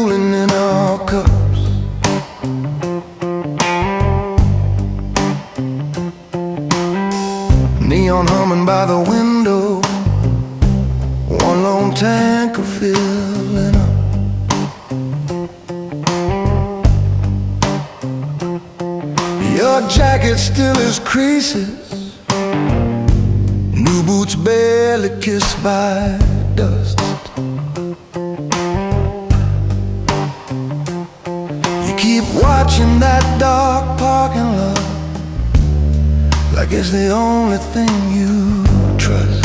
cooling in our cups. Neon humming by the window, one lone tanker filling up. Your jacket still has creases, new boots barely kissed by dust. You keep watching that dark parking lot like it's the only thing you trust.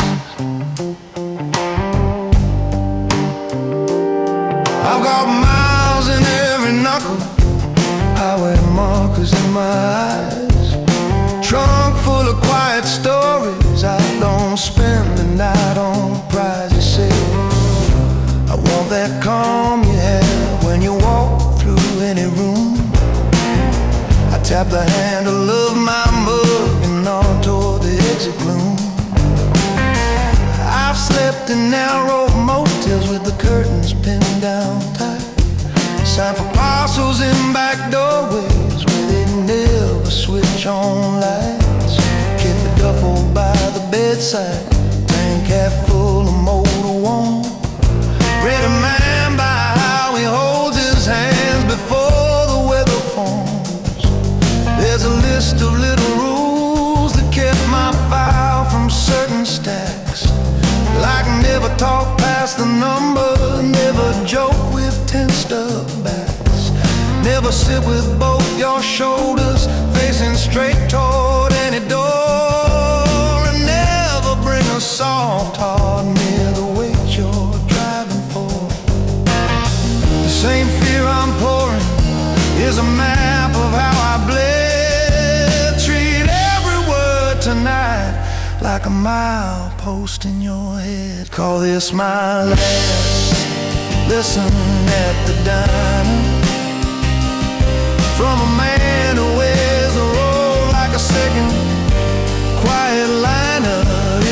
I've got miles in every knuckle, highway markers in my eyes, trunk full of quiet stories I don't spend the night on prize. You say, I want that calm you have when you walk through any room. I tap the handle of my mug and on toward the exit gloom. I've slept in narrow motels with the curtains pinned down tight, signed for parcels in back doorways where they never switch on lights. Keep the duffel by the bedside, tank half full of motor warm. Read a man by how he holds his hands before the weather forms. There's a list of little rules that kept my file from certain stacks, like never talk past the number, never joke with tensed up backs, never sit with both your shoulders facing straight toward any door, and never bring a soft heart near the weight you're driving for. The same fear I'm pouring is a map of how I bled. Treat every word tonight like a milepost in your head. Call this my last listen at the diner, from a man who wears a role like a second quiet liner.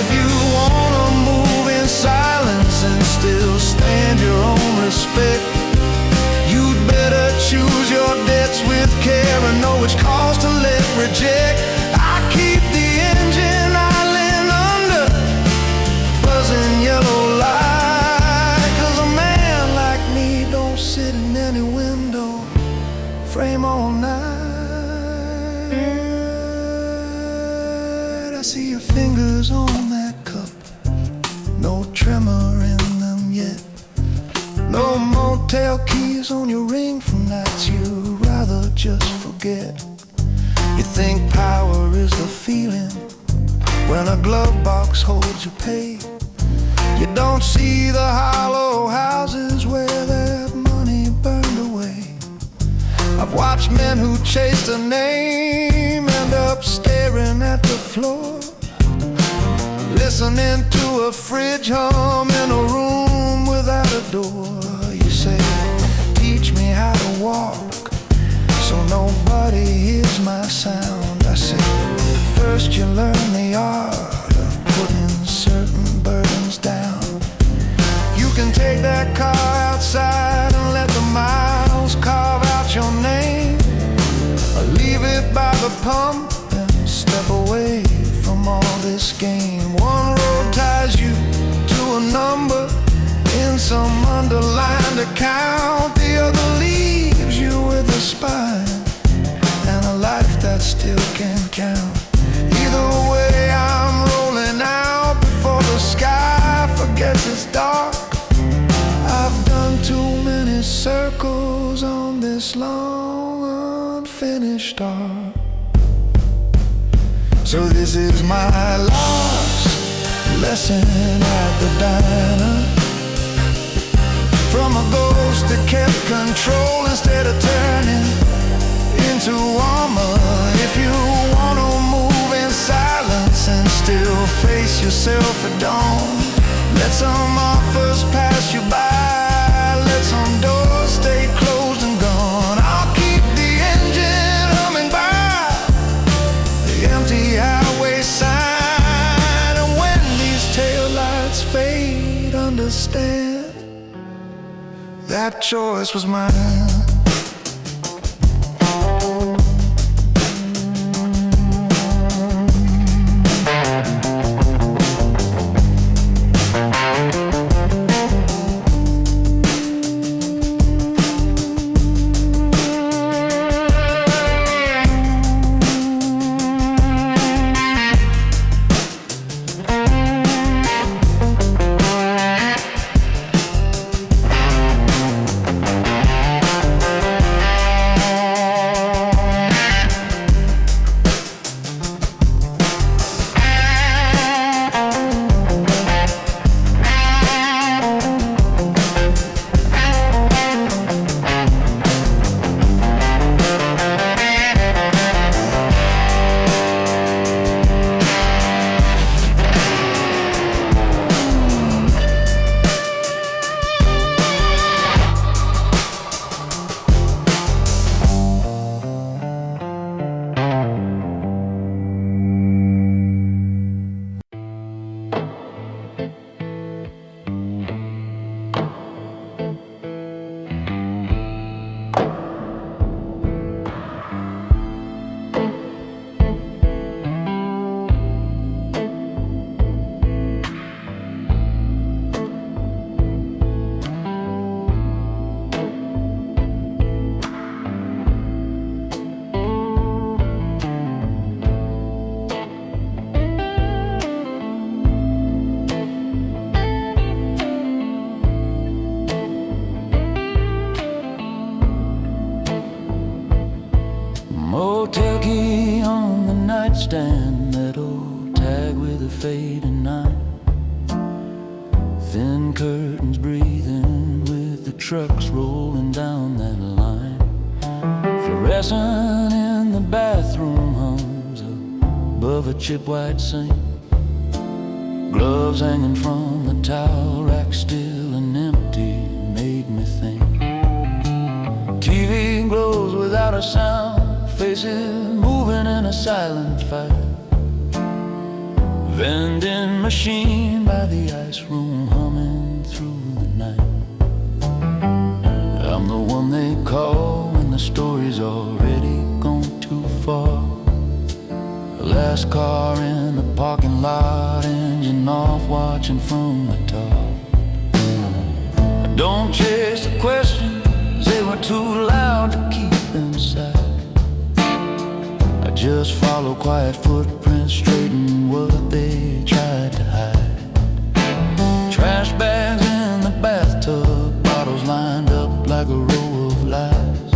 If you wanna move in silence and still stand your own respect, you'd better choose your debts with care and know which calls to let reject. I keep the engine idling under, buzzing yellow light, 'cause a man like me don't sit in any window frame all night. I see your fingers on that cup, no tremor in them yet, no motel keys on your ring from nights you'd rather just forget. You think power is the feeling when a glove box holds your pay. You don't see the hollow houses where that money burned away. I've watched men who chased a name end up staring at the floor, listening to a fridge hum in a room without a door. You say, teach me how to walk so nobody hears my sound. I say, first you learn the art of putting certain burdens down. You can take that car outside and let the miles carve out your name, or leave it by the pump and step away from all this game. One road ties you to a number in some underlined account, the other leaves you with a spine and a life that still can count. Either way I'm rolling out before the sky forgets it's dark. I've done too many circles on this long unfinished art. So this is my last lesson at the diner, from a ghost that kept control instead of turning into armor. If you wanna move in silence and still face yourself at dawn, let some offers pass you by, let some doors stay closed and gone. I'll keep the engine humming by the empty highway sign, and when these taillights fade, understand that choice was mine. Motel key on the nightstand, that old tag with a fading night. Thin curtains breathing with the trucks rolling down that line. Fluorescent in the bathroom hums above a chip white sink. Gloves hanging from the towel rack, still and empty, made me think. TV glows without a sound, faces moving in a silent fight. Vending machine by the ice room humming through the night. I'm the one they call when the story's already gone too far. The last car in the parking lot, engine off, watching from the top. I don't chase the questions, they were too loud to keep inside. I just follow quiet footprints, straighten what they tried to hide. Trash bags in the bathtub, bottles lined up like a row of lies.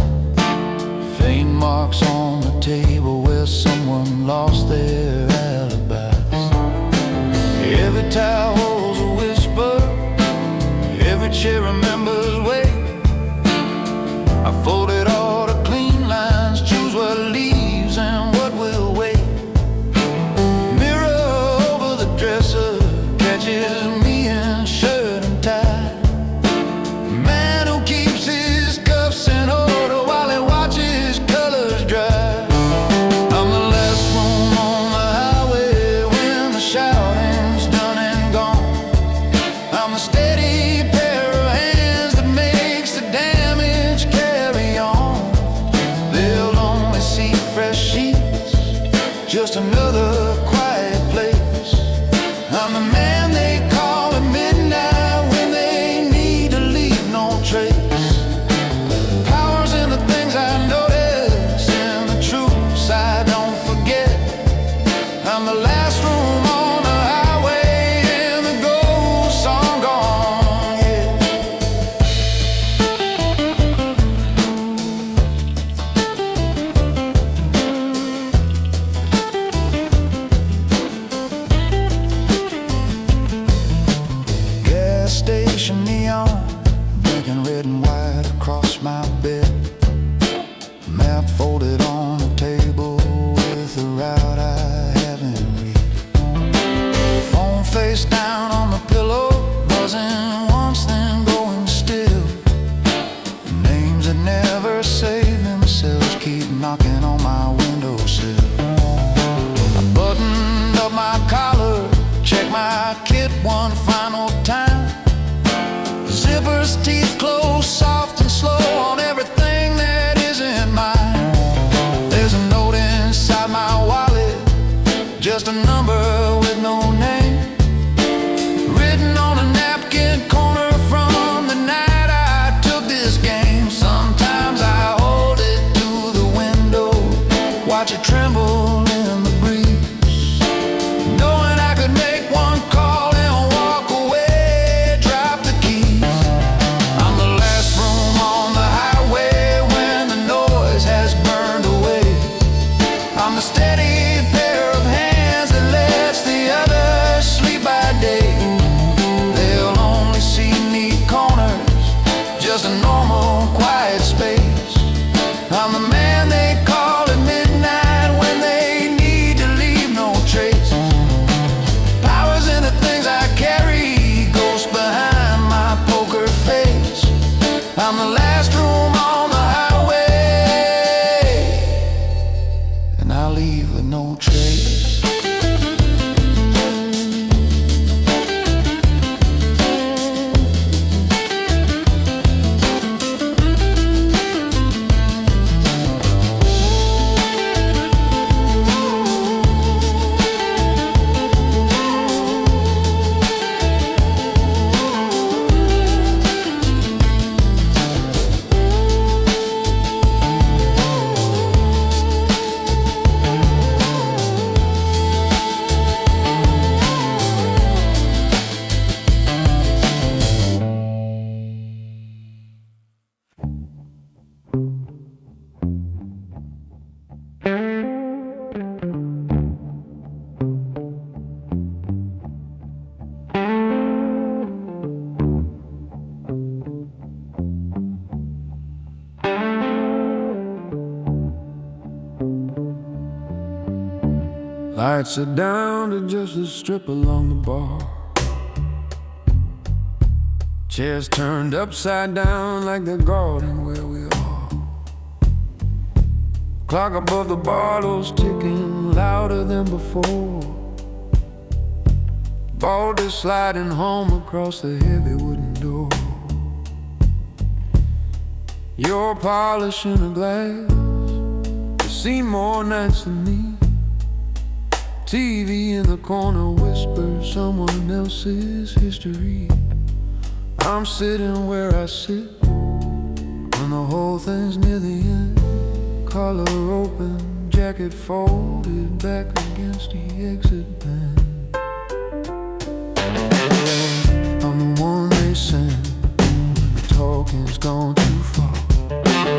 Faint marks on the table where someone lost their alibis. Every towel holds a whisper, every chair remembers weight. I folded all the clean lines, choose what leaves and what will wait. Mirror over the dresser catches me in shirt and tie. Man who keeps his cuffs in order while he watches colors dry. I'm the last one on the highway when the shouting's done and gone. I'm the steady pair of hands that makes the damage carry on. They'll only see fresh sheets, just another quiet place. I'm the man they call at midnight when they need to leave no trace. Power's in the things I notice, and the truths I don't forget. I'm the last room on the highway and the ghost song gone, yeah. Gas station neon, blinking red and white across my bed. Map folded on the table with a route I haven't read. Phone face down on the pillow, buzzing once then going still. Names that never save themselves keep knocking on my windowsill. I buttoned up my collar, checked my kit one final time. Zippers, teeth closed, want quiet space. I'm the man they call at midnight when they need to leave no trace. Power's in the things I carry, ghosts behind my poker face. I'm the last room on the highway, and I leave with no trace. Lights are down to just a strip along the bar. Chairs turned upside down like the garden where we are. Clock above the bottles ticking louder than before. Boulder sliding home across the heavy wooden door. You're polishing a glass. You've seen more nights than me. TV in the corner whispers someone else's history. I'm sitting where I sit when the whole thing's near the end. Collar open, jacket folded back against the exit bin. I'm the one they send when the talking's gone too far,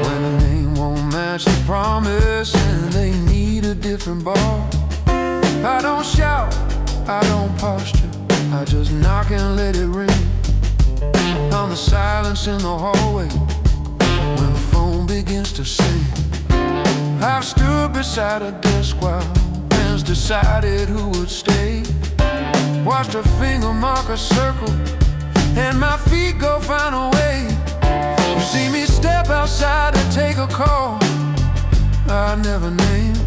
when the name won't match the promise and they need a different bar. I don't shout, I don't posture, I just knock and let it ring. I'm the silence in the hallway when the phone begins to sing. I've stood beside a desk while friends decided who would stay. Watched a finger mark a circle and my feet go find a way. You see me step outside and take a call I never named.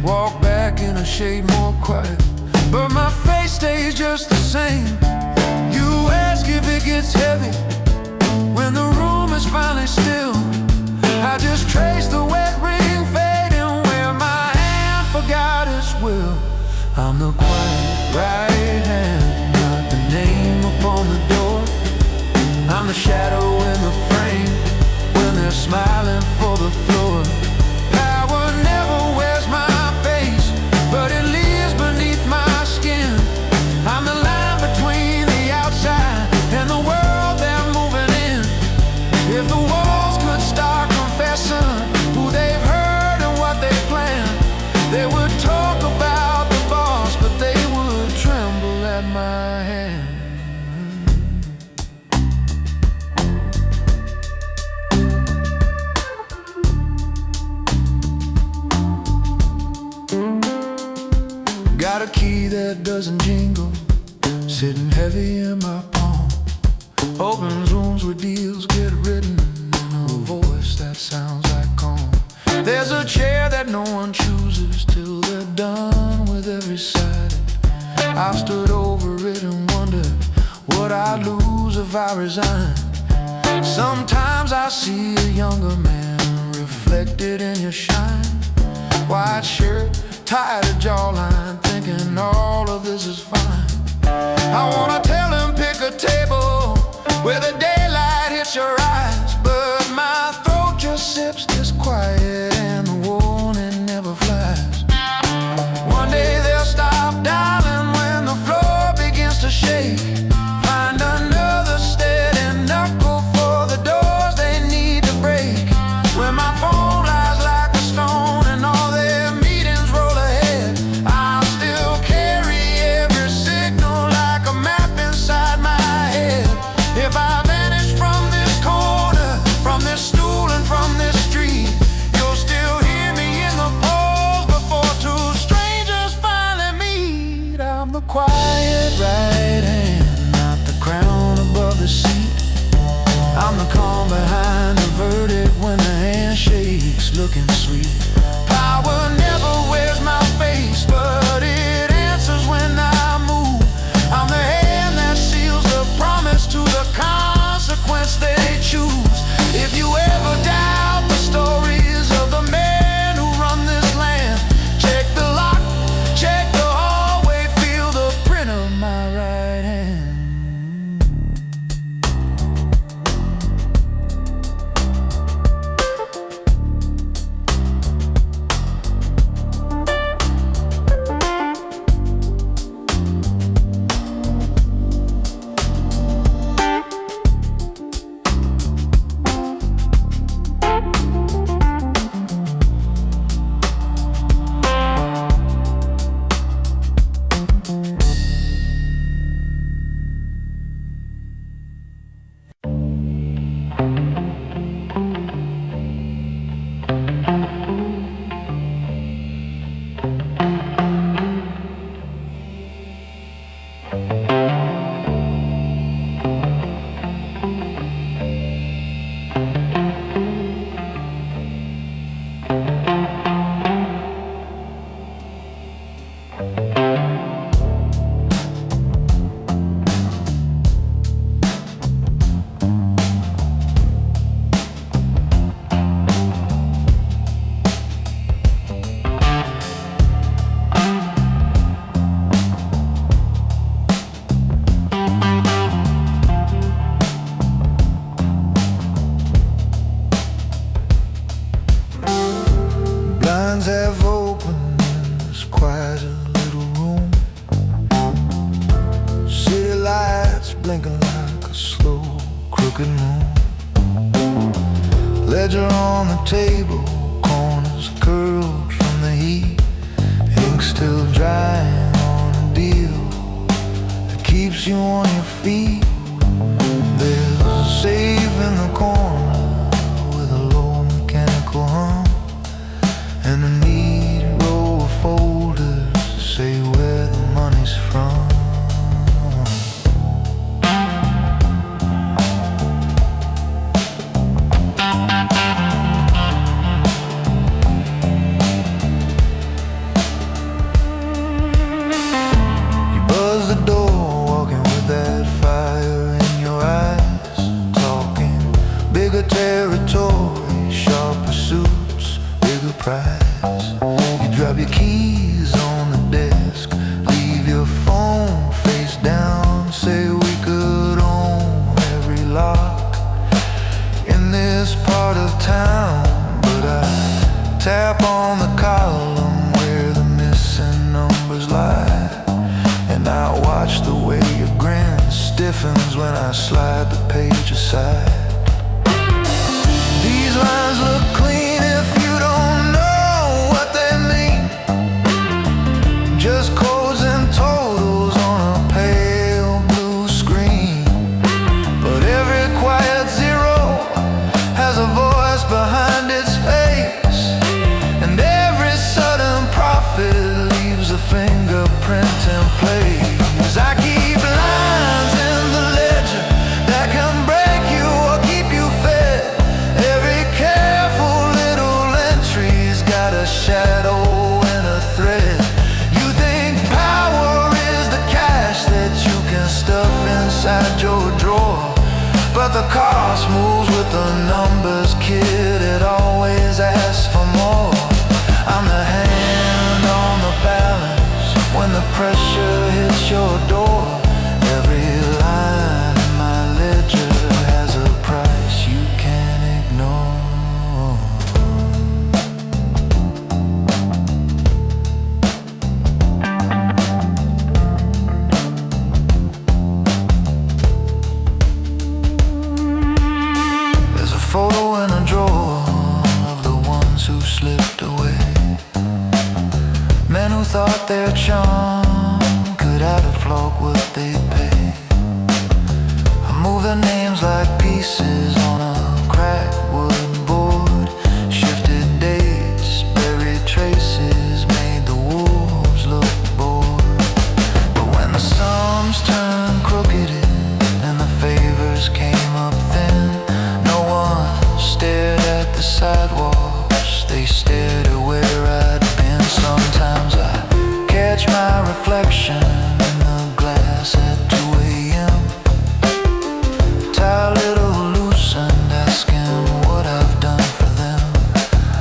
Walk back in a shade more quiet, but my face stays just the same. You ask if it gets heavy when the room is finally still. I just trace the wet ring fading where my hand forgot its will. I'm the quiet right hand, not the name upon the door. I'm the shadow in the frame when they're smiling for the floor. Power never wears my face, but it lives beneath my skin. I'm the line between the outside and the world they're moving in. If the walls could start confessing who they've heard and what they plan, they would talk about the boss, but they would tremble at my hand. Got a key that doesn't jingle, sitting heavy in my palm. Opens rooms where deals get written in a voice that sounds like calm. There's a chair that no one chooses till they're done with every side. I've stood over it and wondered what I'd lose if I resigned. Sometimes I see a younger man reflected in your shine. White shirt, tied a jawline, thinking all of this is fine. I wanna tell him pick a table where the daylight hits your eyes, but my throat just sips this quiet and the warning never flies. One day they'll stop dialing when the floor begins to shake. Find another steady knuckle for the doors they need to break. When my phone lies like a stone and all their meetings roll ahead, I'll still carry every signal like a map inside my head. If I vanish from this corner, from face looking sweet. Power never wears my face, but it answers when I move. I'm the hand that seals the promise to the consequence they choose. If you ever doubt the stories of the men who run this land, check the lock, check the hallway, feel the print of my right hand. Have opened in this quiet little room. City lights blinking like a slow, crooked moon. Ledger on the table, corners curled from the heat. Ink still drying on a deal that keeps you on your feet. There's a safe in the corner with a low mechanical hum, and a neat row of folders to say where the money's from. You buzz the door, walking with that fire in your eyes, talking bigger territory, sharp pursuits, bigger prize. You drop your keys on the desk, leave your phone face down, say we could own every lock in this part of town. But I tap on the column where the missing numbers lie, and I watch the way your grin stiffens when I slide the page aside. These lines look clean if you don't know what they mean. Just codes and totals on a pale blue screen. But every quiet zero has a voice behind its face, and every sudden profit leaves a fingerprint in place. I keep lines in the ledger that can break you or keep you fed. Every careful little entry's got a shadow and a thread. You think power is the cash that you can stuff inside your drawer, but the cost moves with the numbers, kid. It always asks for more. I'm the hand on the balance when the pressure hits your door. Every line in my ledger has a price you can't ignore. There's a photo in a drawer of the ones who slipped away, men who thought their charm could outflock what they pay. I move their names like pieces on a cracked wood board. Shifted dates, buried traces, made the wolves look bored. But when the sums turned crooked and the favors came up thin, no one stared at the sidewalks stared at where I'd been. Sometimes I catch my reflection in the glass at 2 a.m. Tie a little loose and asking what I've done for them.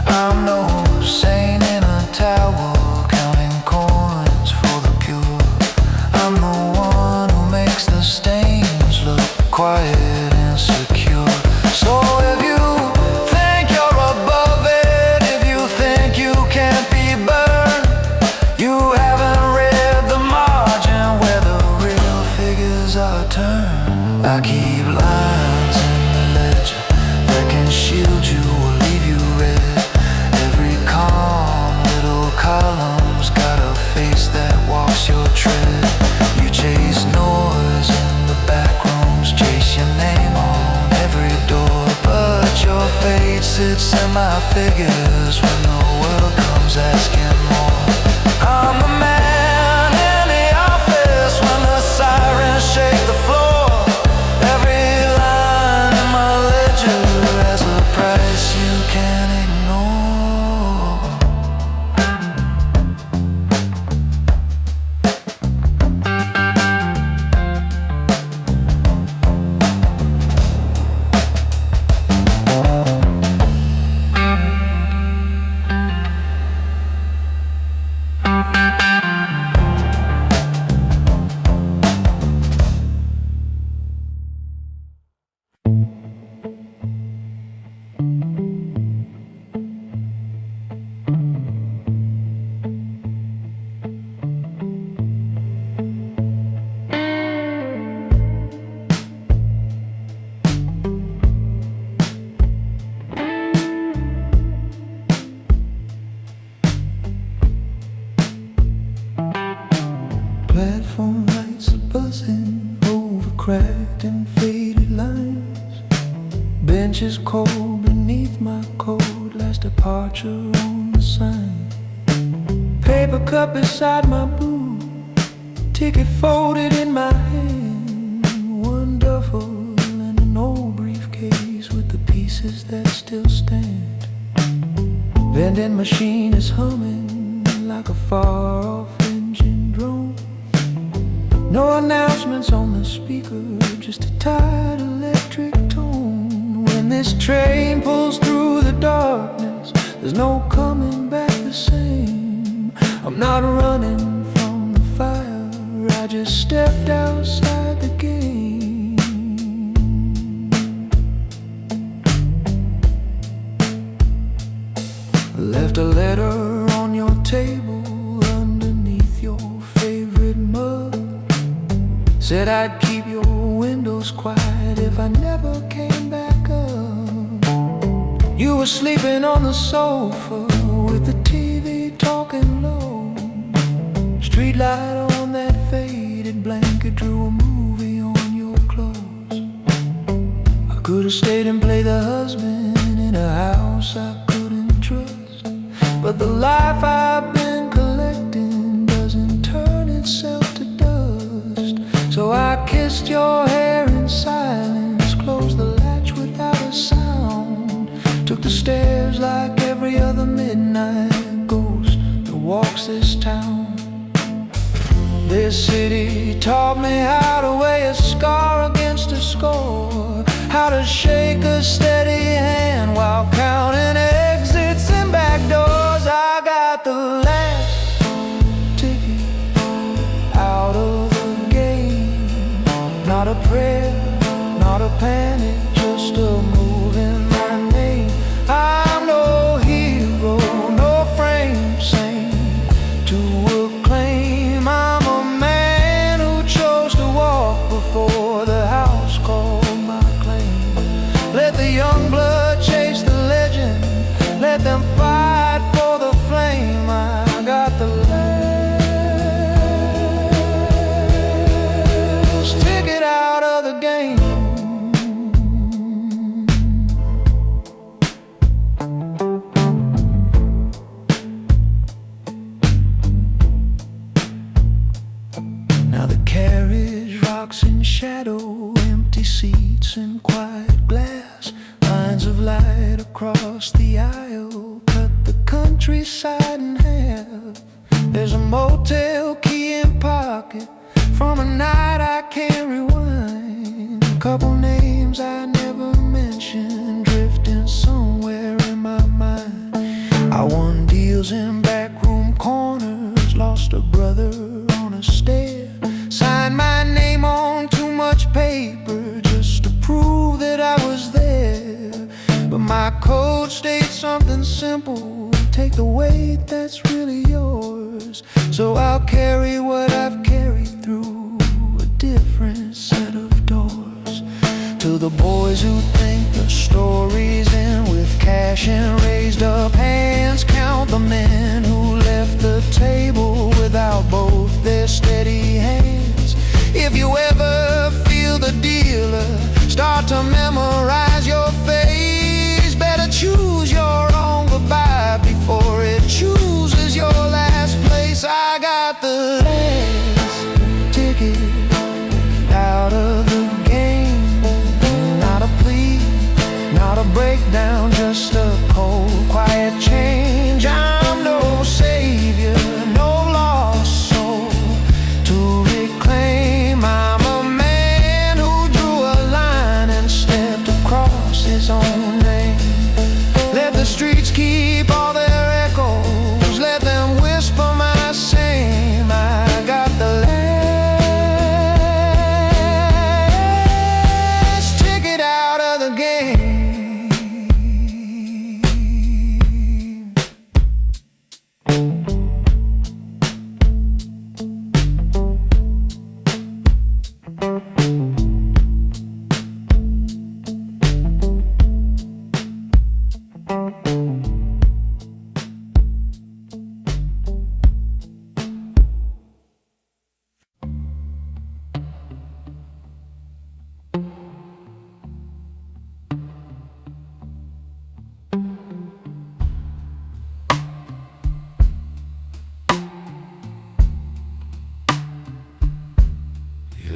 I'm no saint in a tower counting coins for the pure. I'm the one who makes the stains look quiet and secure. So if you think you're above it, if you think you can't be burned, you haven't read the margin where the real figures are turned. I keep lines in the ledger that can shield you or leave you red. Every calm little column's got a face that walks your tread. You chase noise in the back rooms, chase your name on every door, but your fate sits in my figures when the world comes asking more. I'm the man in the office when the sirens shake the floor. Every line in my ledger has a price you can't ignore. Platform lights are buzzing over cracked and faded lines. Benches cold beneath my coat, last departure on the sign. Paper cup beside my boot, ticket folded in my hand. One duffel and an old briefcase with the pieces that still stand. Vending machine is humming like a far-off engine drone. No announcements on the speaker, just a tired electric tone. When this train pulls through the darkness, there's no coming back the same. I'm not running from the fire, I just stepped outside the game. Left a letter on your table underneath your favorite mug. Said I'd keep your windows quiet if I never came back up. You were sleeping on the sofa with the TV talking low. Street light on that faded blanket drew a movie on your clothes. I could have stayed and played the husband in a house I couldn't trust, but the life I've been collecting doesn't turn itself to dust. So I kissed your hair in silence, closed the latch without a sound, took the stairs like every other midnight ghost that walks this town. This city taught me how to weigh a scar against a score, how to shake a steady hand while counting exits and back doors. I got the last ticket out of the game. Not a prayer, not a panic, just a move in my name. I'm no hero, no frame saint to acclaim. I'm a man who chose to walk before the house called my claim. Let the young blood chase the legend, let them fight for the flame. I got the last ticket out of the game. Now the carriage rocks in shadow, empty seats and quiet glass. Lines of light across the aisle cut the countryside in half. There's a motel key in pocket from a night I can't rewind. A couple names I never mentioned drifting somewhere in my mind. I won deals in backroom corners, lost a brother on a stair, signed my name on too much paper just to prove that I was there. But my code states something simple: take the weight that's really yours. So I'll carry what I've carried through a different set of doors. To the boys who think the story's in with cash and raised up hands, count the men who left the table without both their steady hands. If you ever feel the dealer start to memorize your face, better choose your own goodbye before it chooses your last place. I got the last ticket out of the game. Not a plea, not a breakdown, just a cold, quiet change. I'm no savior, no lost soul to reclaim. I'm a man who drew a line and stepped across his own name. Let the streets keep all their echoes, let them whisper my same. I got the last ticket out of the game.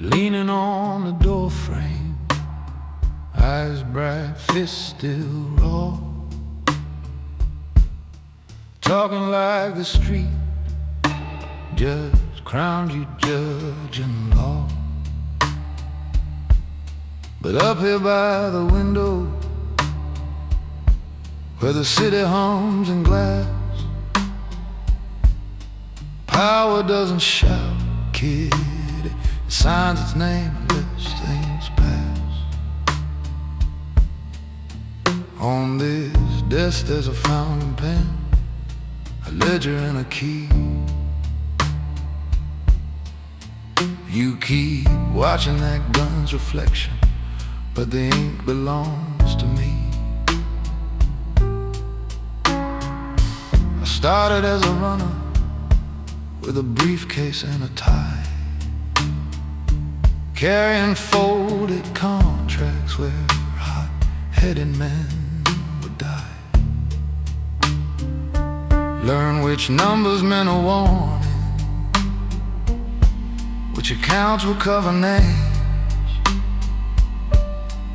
Leaning on the door frame, eyes bright, fists still raw, talking like the street just crowned you judge and law. But up here by the window, where the city hums in glass, power doesn't shout, kid, it signs its name and lets things pass. On this desk there's a fountain pen, a ledger and a key. You keep watching that gun's reflection, but the ink belongs to me. I started as a runner with a briefcase and a tie, carrying folded contracts where hot-headed men would die. Learn which numbers meant a warning, which accounts would cover names,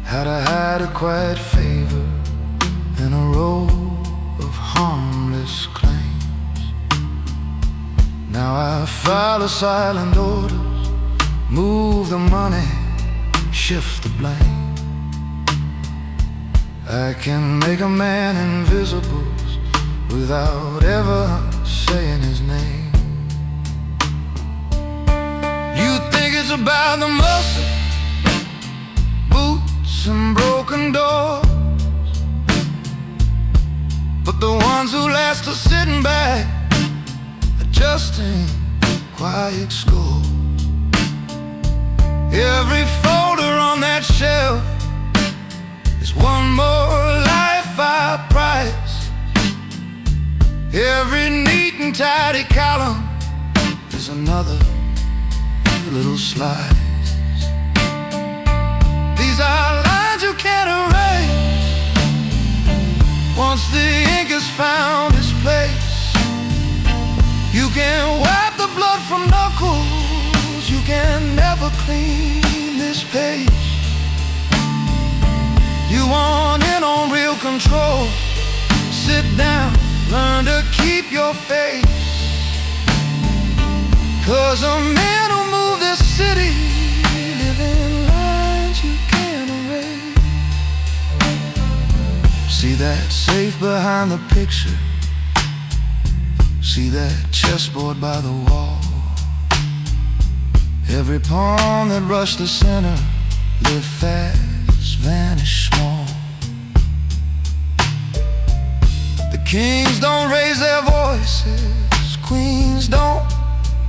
how to hide a quiet favor in a row of harmless claims. Now I file a silent order, move the money, shift the blame. I can make a man invisible without ever saying his name. You think it's about the muscle, boots and broken doors, but the ones who last are sitting back, adjusting quiet scores. Every folder on that shelf is one more life I price. Every neat and tidy column is another little slice. These are lines you can't erase. Once the ink has found its place, you can wipe the blood from knuckles, you can never clean this page. You want in on real control, sit down, learn to keep your faith. 'Cause the men who move this city live in lines you can't erase. See that safe behind the picture, see that chessboard by the wall. Every pawn that rushed the center lived fast, vanished small. The kings don't raise their voices, queens don't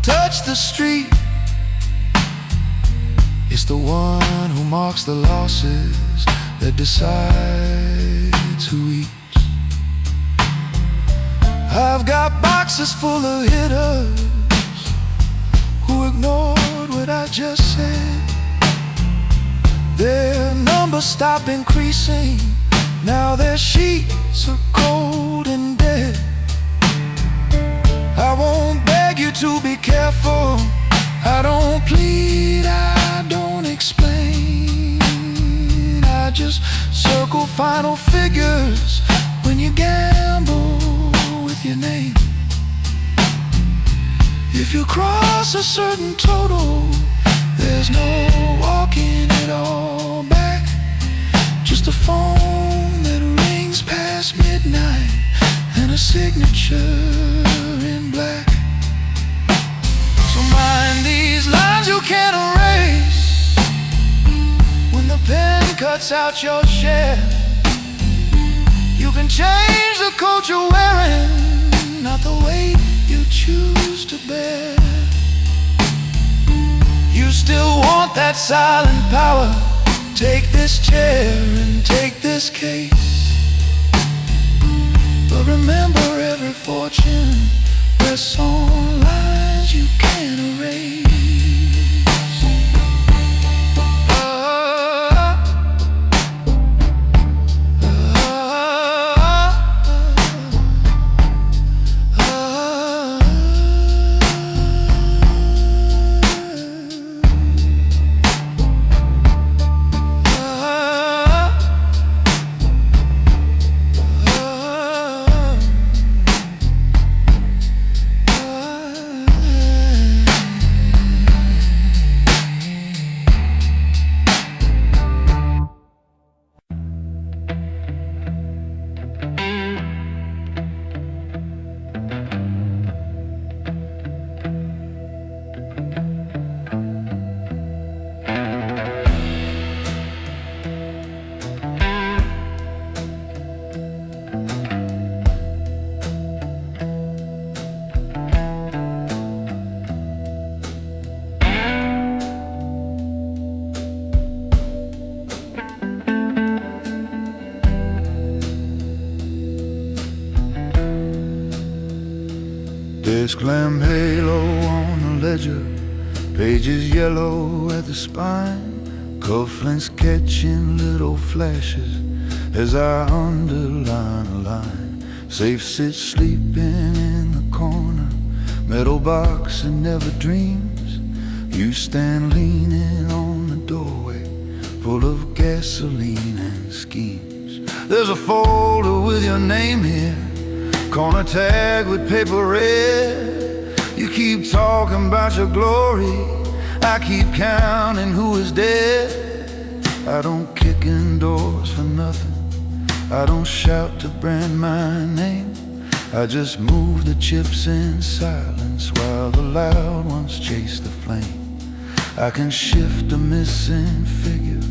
touch the street. It's the one who marks the losses that decides who eats. I've got boxes full of hitters who ignored what I just said. Their numbers stop increasing, now their sheets are cold and dead. I won't beg you to be careful, I don't plead, I don't explain. I just circle final figures when you gamble with your name. If you cross a certain total, there's no walking it all back. Just a phone that rings past midnight and a signature in black. So mind these lines you can't erase. When the pen cuts out your share, you can change the coat you're wearing, not the weight you choose to bear. You still want that silent power. Take this chair and take this case, but remember every fortune rests on lines you can't erase. Disc lamp halo on the ledger, pages yellow at the spine, cufflinks catching little flashes as I underline a line. Safe sits sleeping in the corner, metal box that never dreams. You stand leaning on the doorway, full of gasoline and schemes. There's a folder with your name here, corner tag with paper red. You keep talking about your glory, I keep counting who is dead. I don't kick in doors for nothing, I don't shout to brand my name. I just move the chips in silence while the loud ones chase the flame. I can shift a missing figure,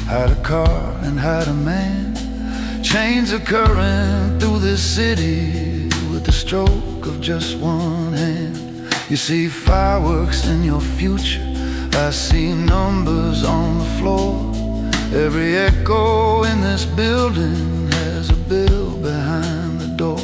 hide a car and hide a man. Chains are current through this city with the stroke of just one hand. You see fireworks in your future, I see numbers on the floor. Every echo in this building has a bill behind the door.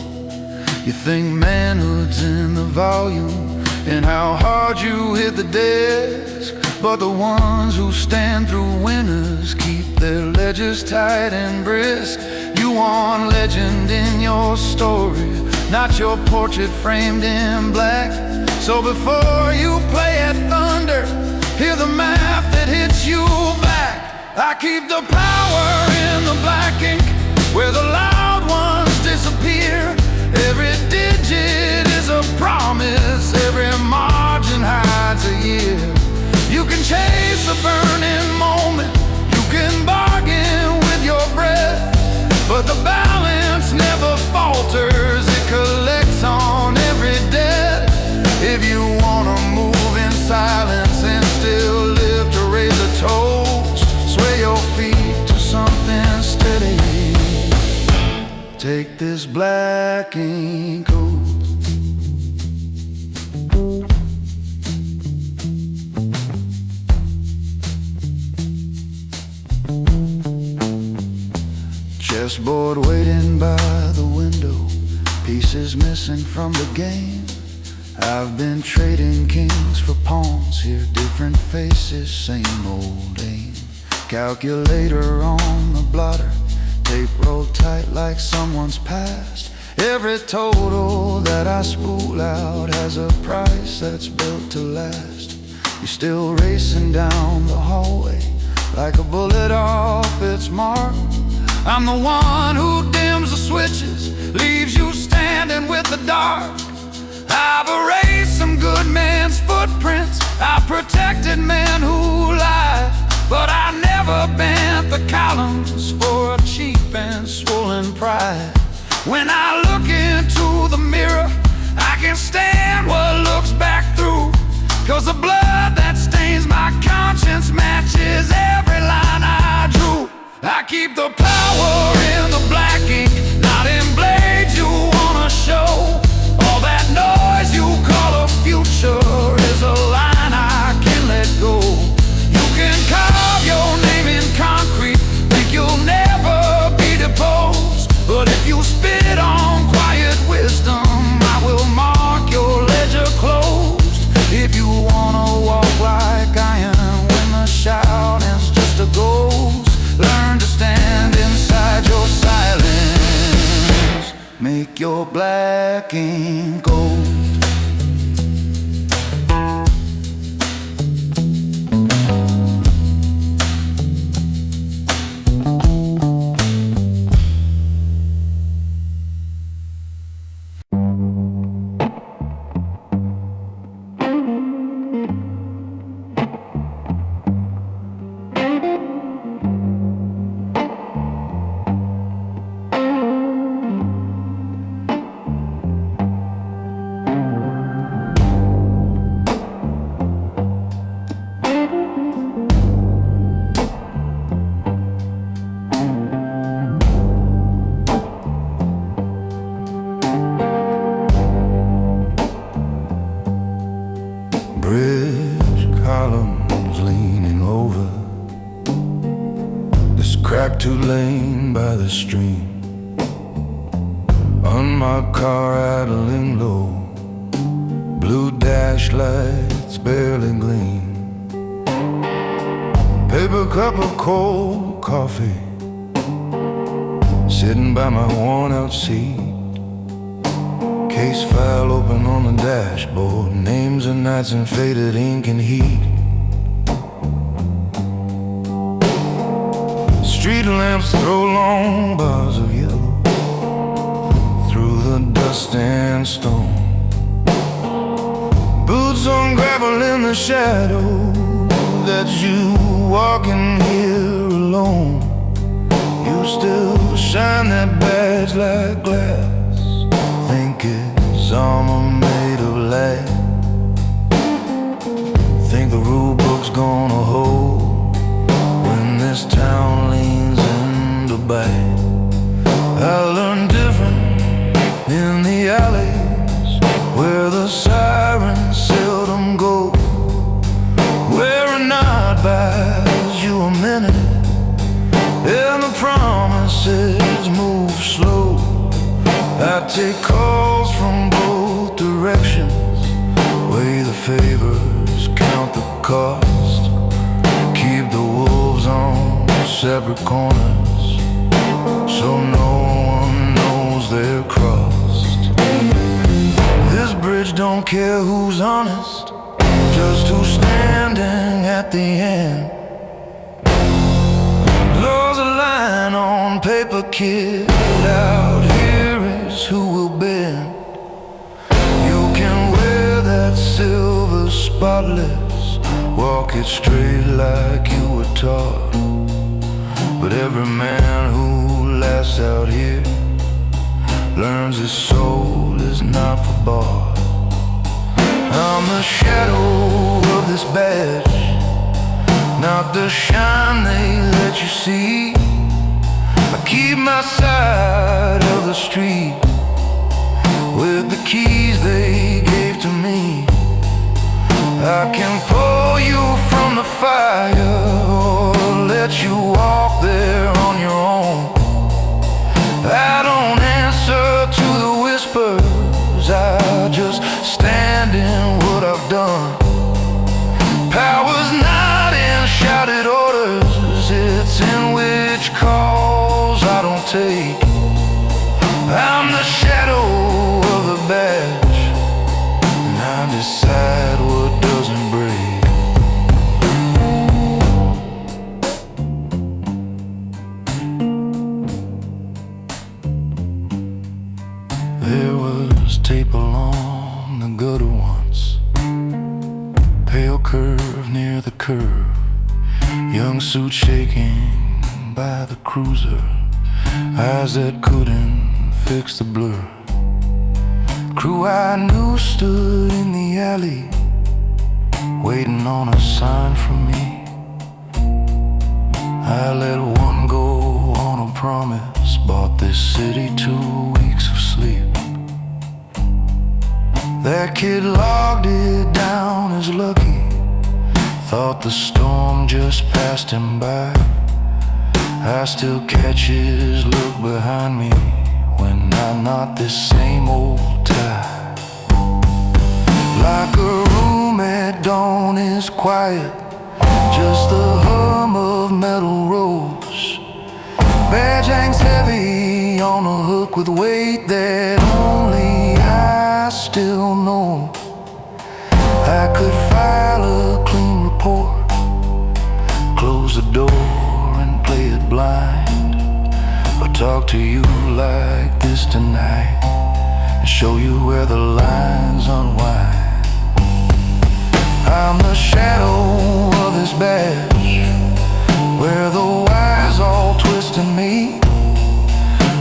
You think manhood's in the volume and how hard you hit the desk, but the ones who stand through winters keep their ledgers tight and brisk. You want legend in your story, not your portrait framed in black. So before you play at thunder, hear the map that hits you back. I keep the power in the black ink, where the loud ones disappear. Every black ink coat. Chessboard waiting by the window, pieces missing from the game. I've been trading kings for pawns here, different faces, same old aim. Calculator on the blotter, tape rolled tight like someone's past. Every total that I spool out has a price that's built to last. You're still racing down the hallway like a bullet off its mark. I'm the one who dims the switches, leaves you standing with the dark. I've erased some good men's footprints, I protected men who lied, but I never bent the columns for a cheap and swollen pride. When I look into the mirror, I can stand what looks back through, 'cause the blood that stains my conscience matches every line I drew. I keep the power in the black ink, not in blades you wanna show. All that noise you call a future is a line I can't let go. You can carve your name in concrete, think you'll never be deposed, but if you spit on quiet wisdom, I will mark your ledger closed. If you wanna walk like I am when the shouting's just a ghost, learn to stand inside your silence. Make your black ink gold. Bridge columns leaning over this cracked two-lane by the stream. Unmarked car idling low, blue dash lights barely gleam. Paper cup of cold coffee sitting by my worn-out seat. Case file open on the dashboard, names and nights in faded ink and heat. Street lamps throw long bars of yellow through the dust and stone. Boots on gravel in the shadow, that's you walking here alone. You still shine that badge like glass, think it's armor made of lead. Think the rule book's gonna hold when this town leans into bite. I learned different in the alleys where the sirens seldom go, where a nod buys you a minute and the promises move slow. I take calls from both directions, weigh the favors, count the cost, keep the wolves on separate corners so no one knows they're crossed. This bridge don't care who's honest, just who's standing at the end. Laws a line on paper, kid, out here is who will bend. You can wear that silver spotless, walk it straight like you were taught, but every man who lasts out here learns his soul is not for bought. I'm the shadow of this badge, not the shine they let you see. I keep my side of the street, with the keys they gave to me. I can pull you from the fire or let you walk there on your own. I don't answer to the whispers, I just stand in what I've done. Power's not in shouted orders, it's in which calls I don't take. I'm the shadow of the badge, and I decide what doesn't break. There was tape along the gutter once, pale curve near the curve, young suit shaking by the cruiser, eyes that couldn't fix the blur. Crew I knew stood in the alley, waiting on a sign from me. I let one go on a promise, bought this city 2 weeks of sleep. That kid logged it down as lucky, thought the storm just passed him by. I still catch his look behind me when I knot this same old tie. Like a room at dawn is quiet, just the hum of metal rows. Badge hangs heavy on a hook with weight that only I still know. I could file a clean report, close the door and play it blind, or talk to you like this tonight and show you where the lines unwind. I'm the shadow of this badge, where the wires all twisting me.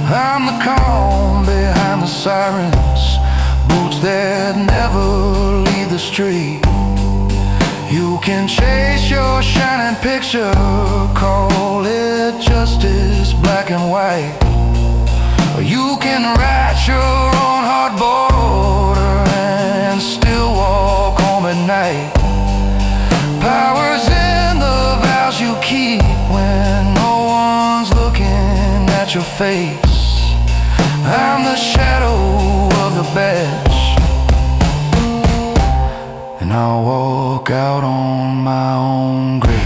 I'm the calm behind the sirens, boots that never leave the street. You can chase your shining picture, call it justice, black and white. Or you can write your own hard border and still walk home at night. Power's in the vows you keep when no one's looking at your face. I'm the shadow of the badge, and I'll walk out on my own grace.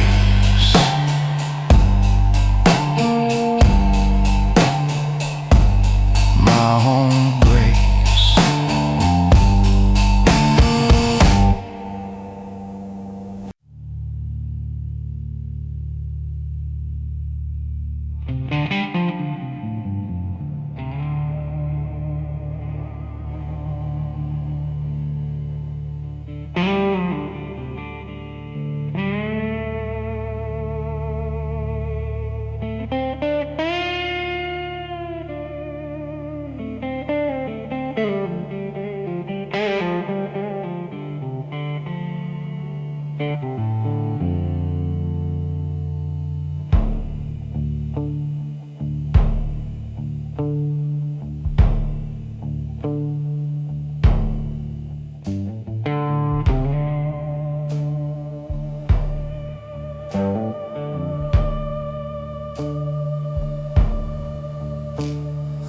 My own grace.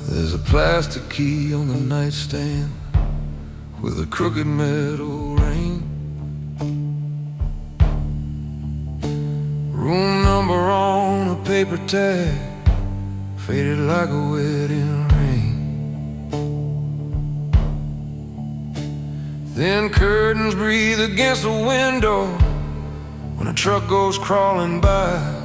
There's a plastic key on the nightstand with a crooked metal ring. Room number on a paper tag, faded like a wedding ring. Thin curtains breathe against the window when a truck goes crawling by.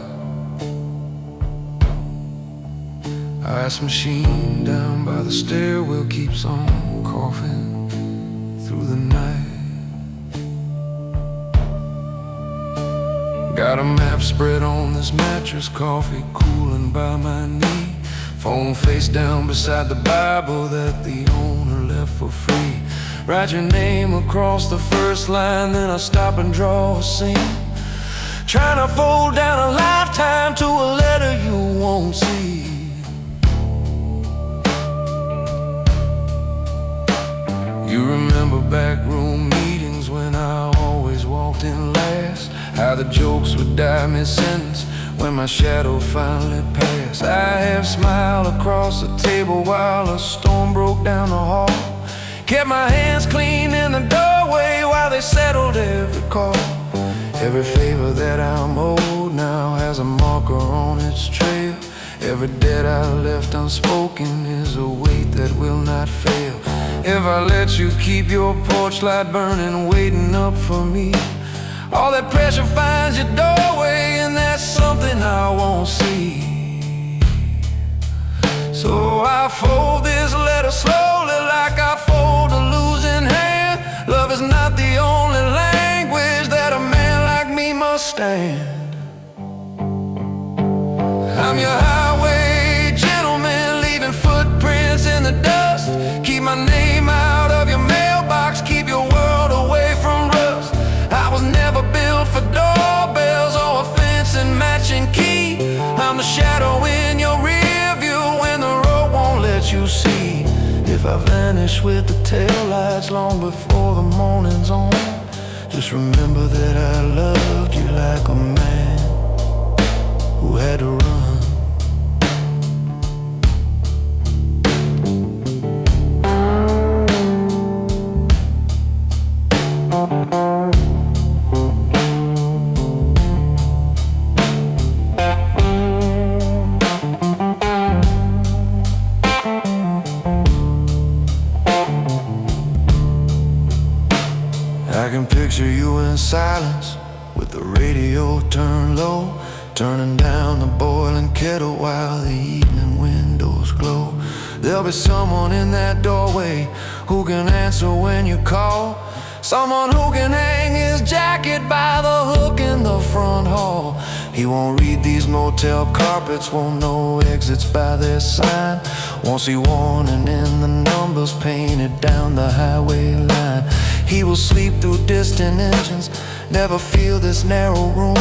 Ice machine down by the stairwell keeps on coughing through the night. Got a map spread on this mattress, coffee cooling by my knee. Phone face down beside the Bible that the owner left for free. Write your name across the first line, then I stop and draw a scene. Trying to fold down a lifetime to a letter you won't see. You remember backroom meetings when I always walked in last, how the jokes would die mid-sentence when my shadow finally passed. I half smiled across the table while a storm broke down the hall. Kept my hands clean in the doorway while they settled every call. Every favor that I'm owed now has a marker on its trail. Every debt I left unspoken is a weight that will not fail. If I let you keep your porch light burning, waiting up for me, all that pressure finds your doorway, and that's something I won't see. So I fold this letter slowly like I fold a losing hand. Love is not the only language that a man like me must stand. I'm your highway gentleman, leaving footprints in the dust. Keep my name out of your mailbox, keep your world away from rust. I was never built for doorbells or a fence and matching key. I'm the shadow in your rear view when the road won't let you see. If I vanish with the taillights long before the morning's on, just remember that I loved you like a man who had to run. I can picture you in silence with the radio turned low, turning down the boiling kettle while the evening windows glow. There'll be someone in that doorway who can answer when you call, someone who can hang his jacket by the hook in the front hall. He won't read these motel carpets, won't know exits by their sign, won't see warning in the numbers painted down the highway line. He will sleep through distant engines, never feel this narrow room,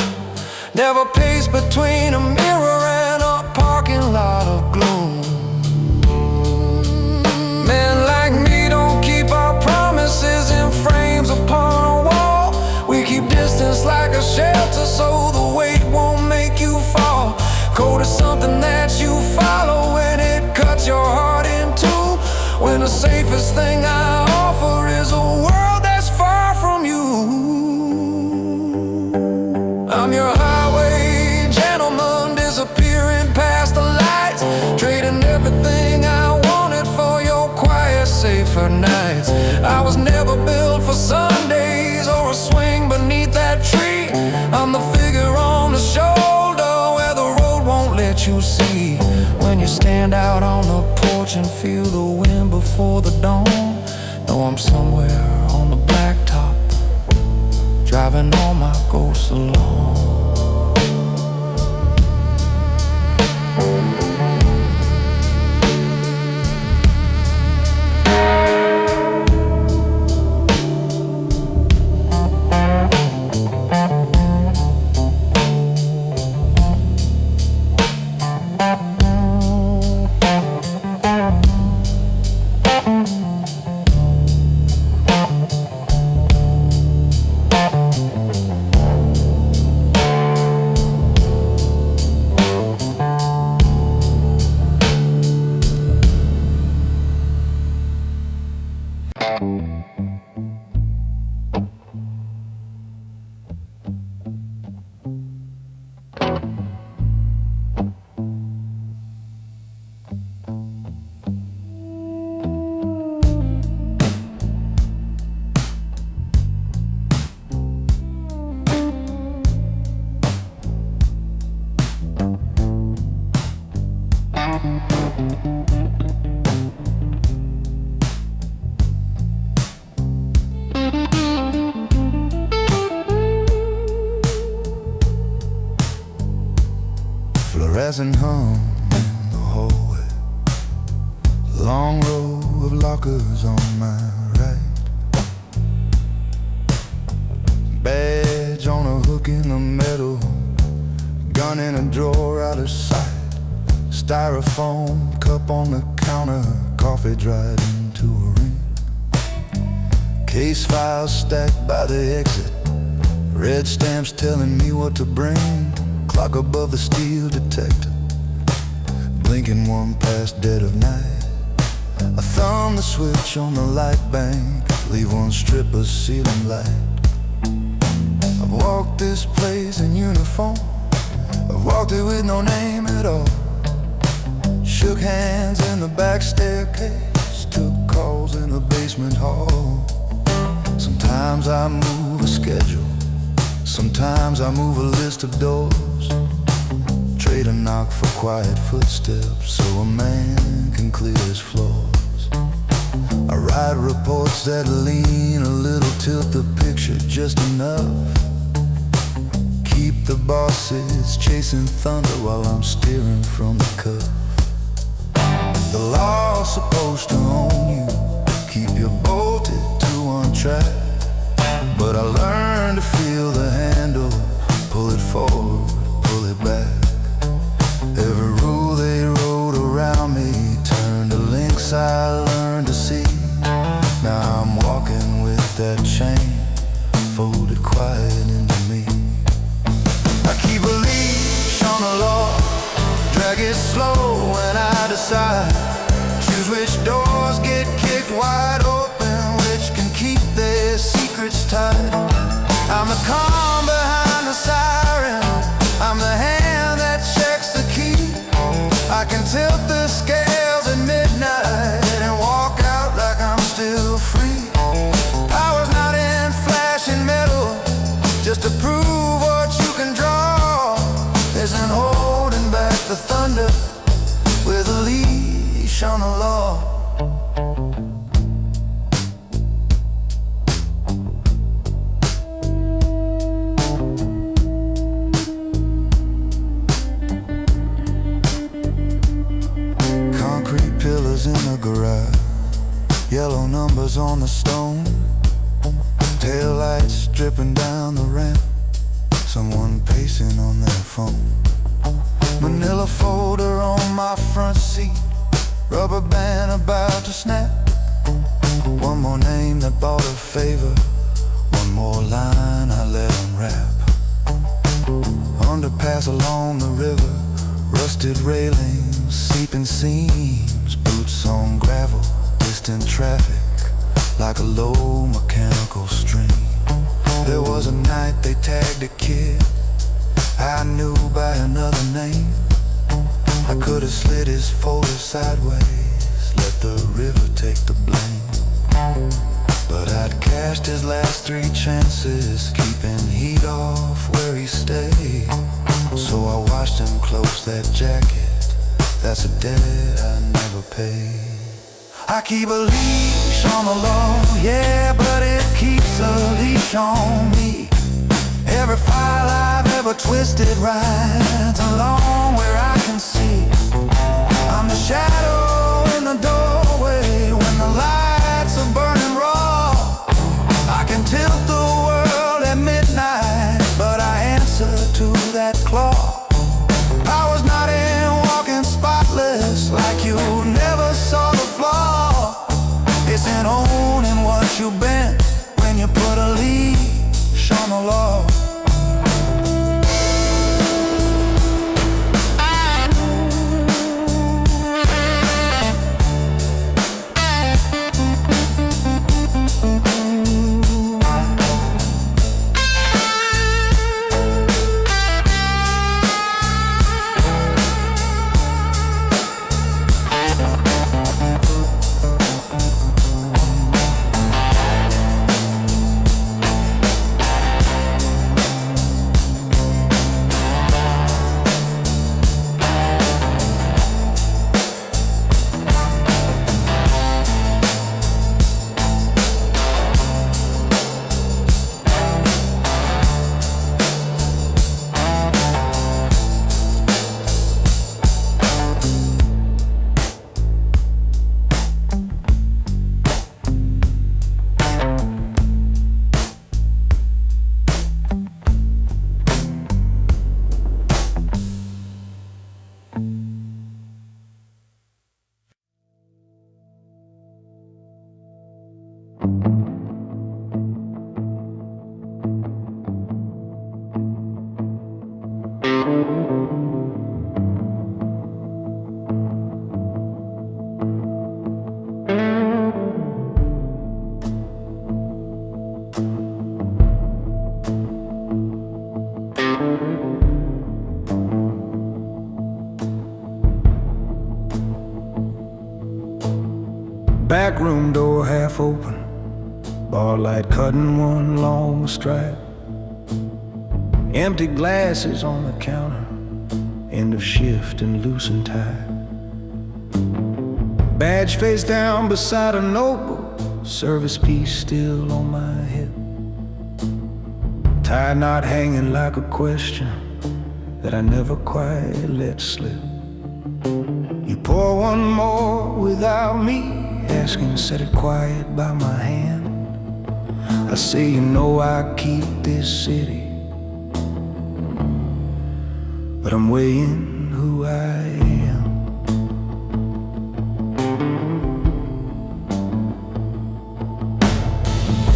never pace between a mirror and a parking lot of gloom. Men like me don't keep our promises in frames upon a wall. We keep distance like a shelter so the weight won't make you fall. Code is something that you follow when it cuts your heart in two, when the safest thing I offer is a world that's far from you. I'm your highway gentleman, disappearing past the lights, trading everything I wanted for your quiet, safer nights. I was never built for Sundays or a swing beneath that tree. I'm the figure on the shoulder where the road won't let you see. When you stand out on the porch and feel the wind before the dawn, know I'm somewhere on the blacktop, driving all my ghosts along. Fluorescent hum in the hallway, long row of lockers on my right, badge on a hook in the metal, gun in a drawer out of sight, styrofoam cup on the counter, coffee dried into a ring. Case files stacked by the exit, red stamps telling me what to bring. Clock above the steel detector, blinking 1 past dead of night. I thumb the switch on the light bank, leave 1 strip of ceiling light. I've walked this place in uniform, I've walked it with no name at all. Shook hands in the back staircase, took calls in the basement hall. Sometimes I move a schedule, sometimes I move a list of doors. Trade a knock for quiet footsteps so a man can clear his floors. I write reports that lean a little, tilt the picture just enough. Keep the bosses chasing thunder while I'm steering from the cuff. The law's supposed to own you, keep you bolted to one track. But I learned to feel the handle, pull it forward, pull it back. Every rule they wrote around me turned to links I learned to see. Now I'm walking with that chain folded quiet into me. I keep a leash on the law, drag it slow when I decide. Choose which doors get kicked wide open, which can keep their secrets tight. I'm the calm behind the siren, I'm the hand that checks the key. I can tilt the scales at midnight and walk out like I'm still free. Power's not in flashing metal, just to prove what you can draw. Isn't holding back the thunder with a leash on the law. Concrete pillars in the garage, yellow numbers on the stone, tail lights dripping down the ramp, someone pacing on their phone. Manila folder on my front seat, rubber band about to snap. One more name that bought a favor, one more line I let unwrap. Underpass along the river, rusted railings, seeping seams, boots on gravel, distant traffic like a low mechanical stream. There was a night they tagged a kid I knew by another name. I could have slid his folder sideways, let the river take the blame. But I'd cashed his last 3 chances, keeping heat off where he stayed. So I watched him close that jacket, that's a debt I never paid. I keep a leash on the law, yeah, but it keeps a leash on me. Every file I've ever twisted rides along where I can see. I'm the shadow in the doorway when the lights are burning raw. I can tilt the world at midnight, but I answer to that claw. Power's not in walking spotless like you never saw the flaw. It's in owning what you've been when you put a leash on the law. room door half open, bar light cutting one long stripe. Empty glasses on the counter, end of shift and loosened tie. Badge face down beside a notebook, service piece still on my hip. Tie knot hanging like a question that I never quite let slip. You pour one more without me asking, set it quiet by my hand. I say, you know I keep this city, but I'm weighing who I am.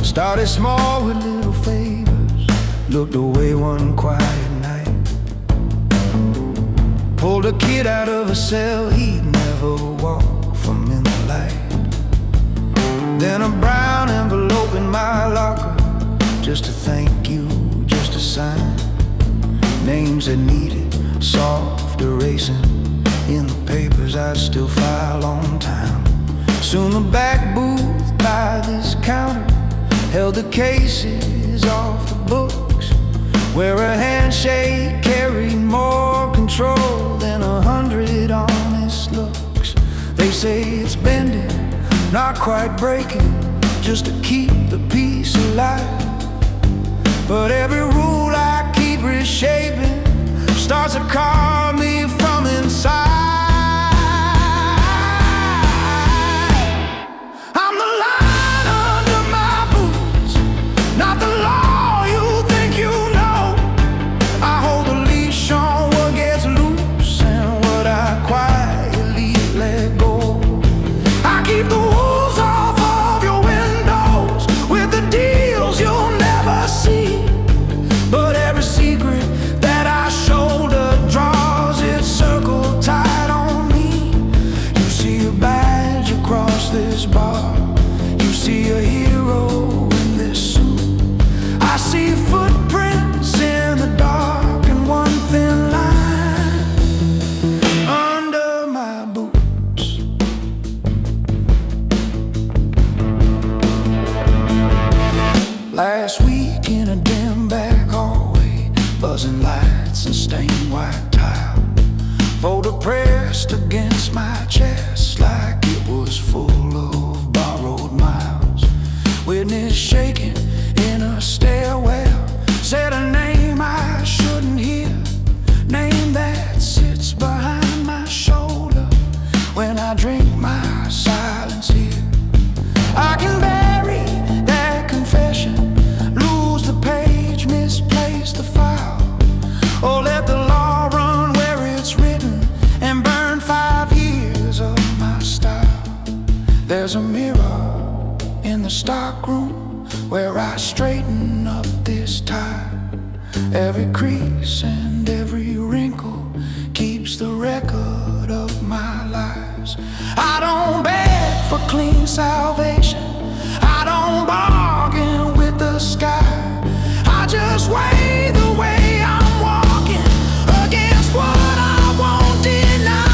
Started small with little favors, looked away one quiet night. Pulled a kid out of a cell he'd never walk from in the light. Then a brown envelope in my locker, just a thank you, just a sign. Names that needed soft erasing, in the papers I'd still file on time. Soon the back booth by this counter held the cases off the books, where a handshake carried more control than 100 honest looks. They say it's bending, not quite breaking, just to keep the peace alive. But every rule I keep reshaping starts to call me from inside. I'm the line under my boots, not the law you think you know. I hold the leash on what gets loose and what I quietly let go. I keep the wolves off of your windows with the deals you'll never see. But every secret that I shoulder draws its circle tight on me. You see a badge across this bar, you see a hero in this suit. I see footprints in the dark and one thin line under my boots. Last week in a dim back hallway, buzzing lights and stained white tile, folder pressed against my chest like it was full of borrowed miles. Witness shaking in a stairwell, said a name I shouldn't hear, name that sits behind my shoulder when I drink my silence here. I can bury that confession, lose the page, misplace the file, or let the law run where it's written and burn 5 years of my style. There's a mirror in the stockroom where I straighten up this tie. Every crease and every wrinkle keeps the record of my lives. I don't beg for clean salvation, I don't bargain with the sky. I just weigh the way I'm walking against what I won't deny.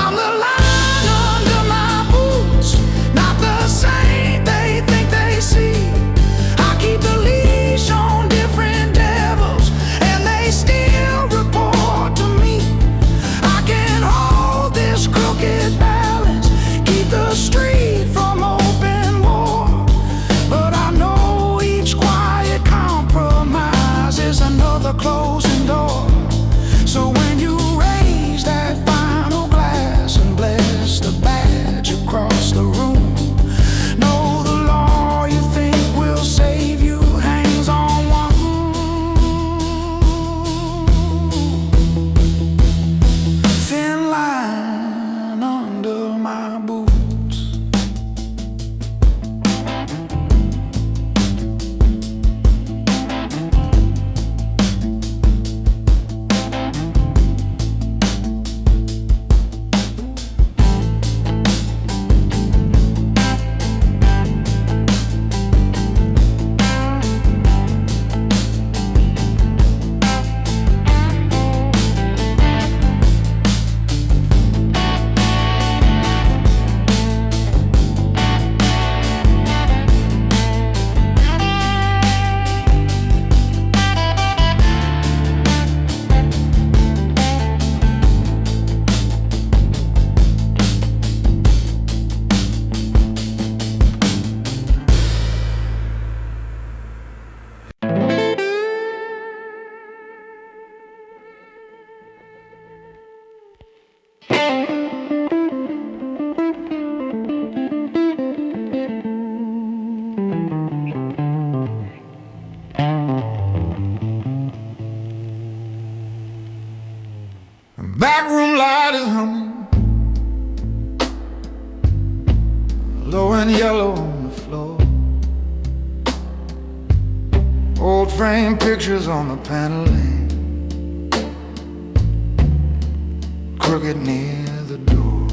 I'm the line under my boots, not the saint they think they see. I keep the leash on different devils and they still report to me. I can hold this crooked and yellow on the floor. Old frame pictures on the paneling, crooked near the door.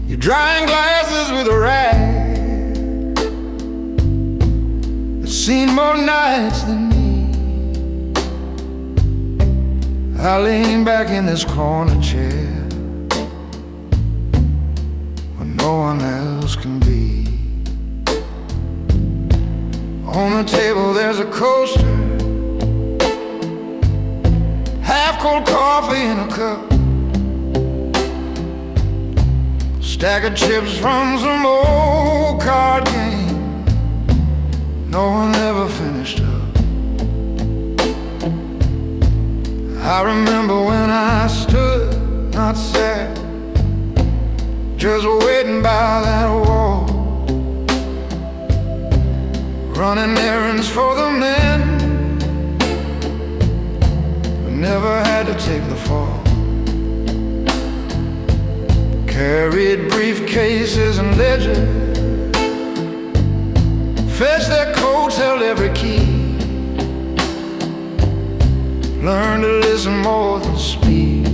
You're drying glasses with a rag that's seen more nights than me. I lean back in this corner chair when no one else can be. On the table there's a coaster, half-cold coffee in a cup, stack of chips from some old card game no one ever finished up. I remember when I stood, not sad, just waiting by that wall, running errands for the men who never had to take the fall. Carried briefcases and ledgers, fetched their coats, held every key. Learn to listen more than speak.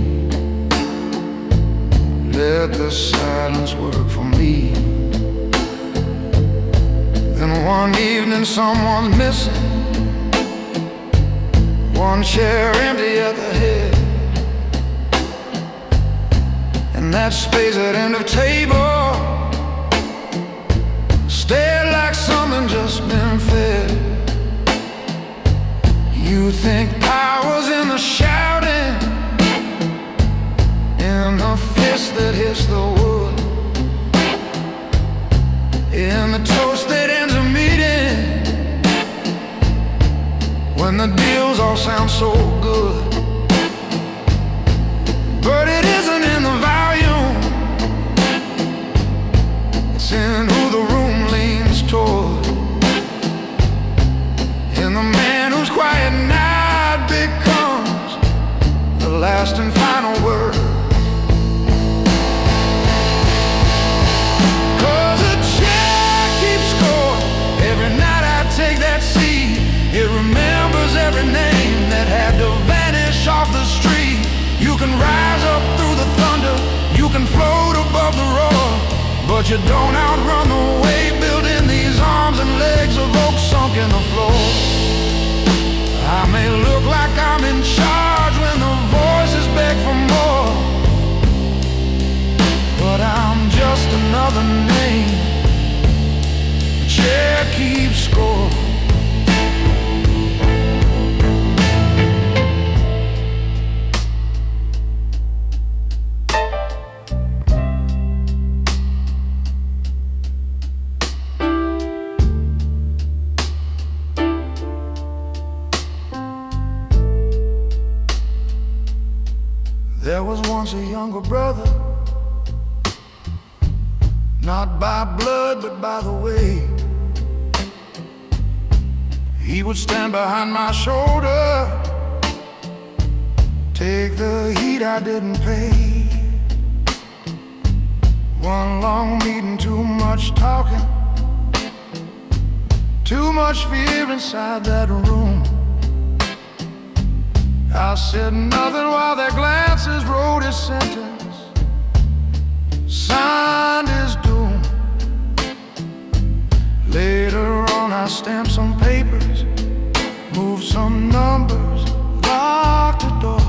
Let the silence work for me. Then one evening someone's missing, one chair empty at the head, and that space at end of table stared like something just been fed. You think power's in the shouting, in the fist that hits the wood, in the toast that ends a meeting, when the deals all sound so good. But it isn't in the volume, it's in who the room leans toward, in the man whose quiet night becomes the last and final word. Cause a chair keeps score. Every night I take that seat, it remembers every name that had to vanish off the street. You can rise up through the thunder, you can float above the roar, but you don't outrun the weight building these arms and legs of oak sunk in the floor. I may look like I'm in charge when the voices beg for more, but I'm just another name. The chair keeps score. There was once a younger brother, not by blood but by the way. He would stand behind my shoulder, take the heat I didn't pay. One long meeting, too much talking, too much fear inside that room. I said nothing while their glances wrote his sentence, signed his doom. Later on I stamped some papers, moved some numbers, locked the door,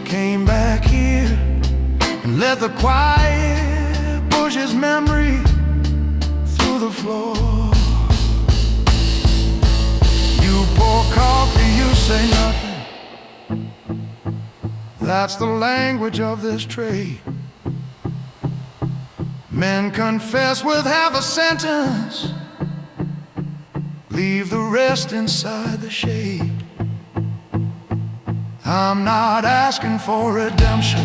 came back here and let the quiet push his memory through the floor. You pour coffee, you say nothing, that's the language of this trade. Men confess with half a sentence, leave the rest inside the shade. I'm not asking for redemption,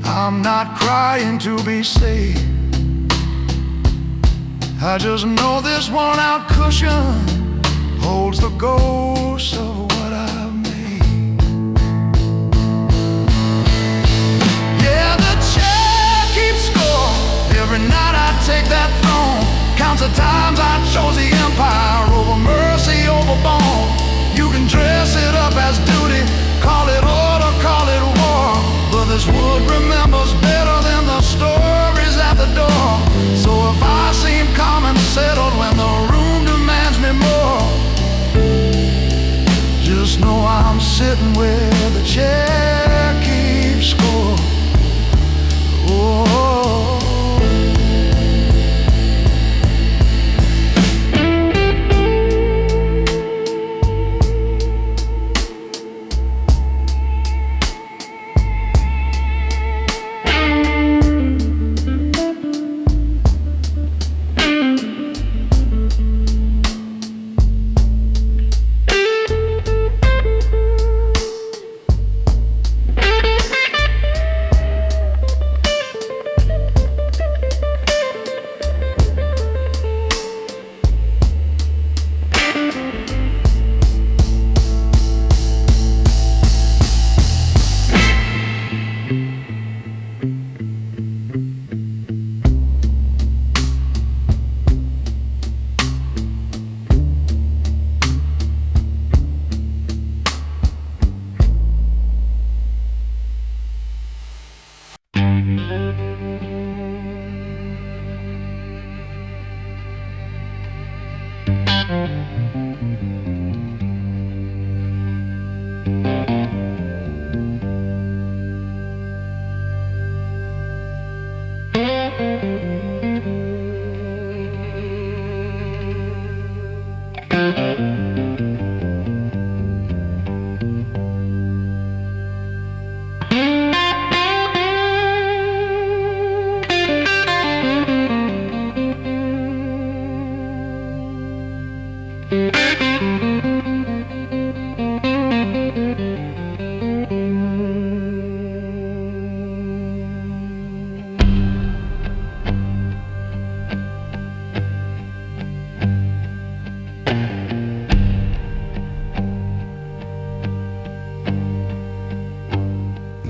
I'm not crying to be saved. I just know this worn out cushion holds the ghost of what I've made. Yeah, the chair sitting where the chair keeps score. Oh.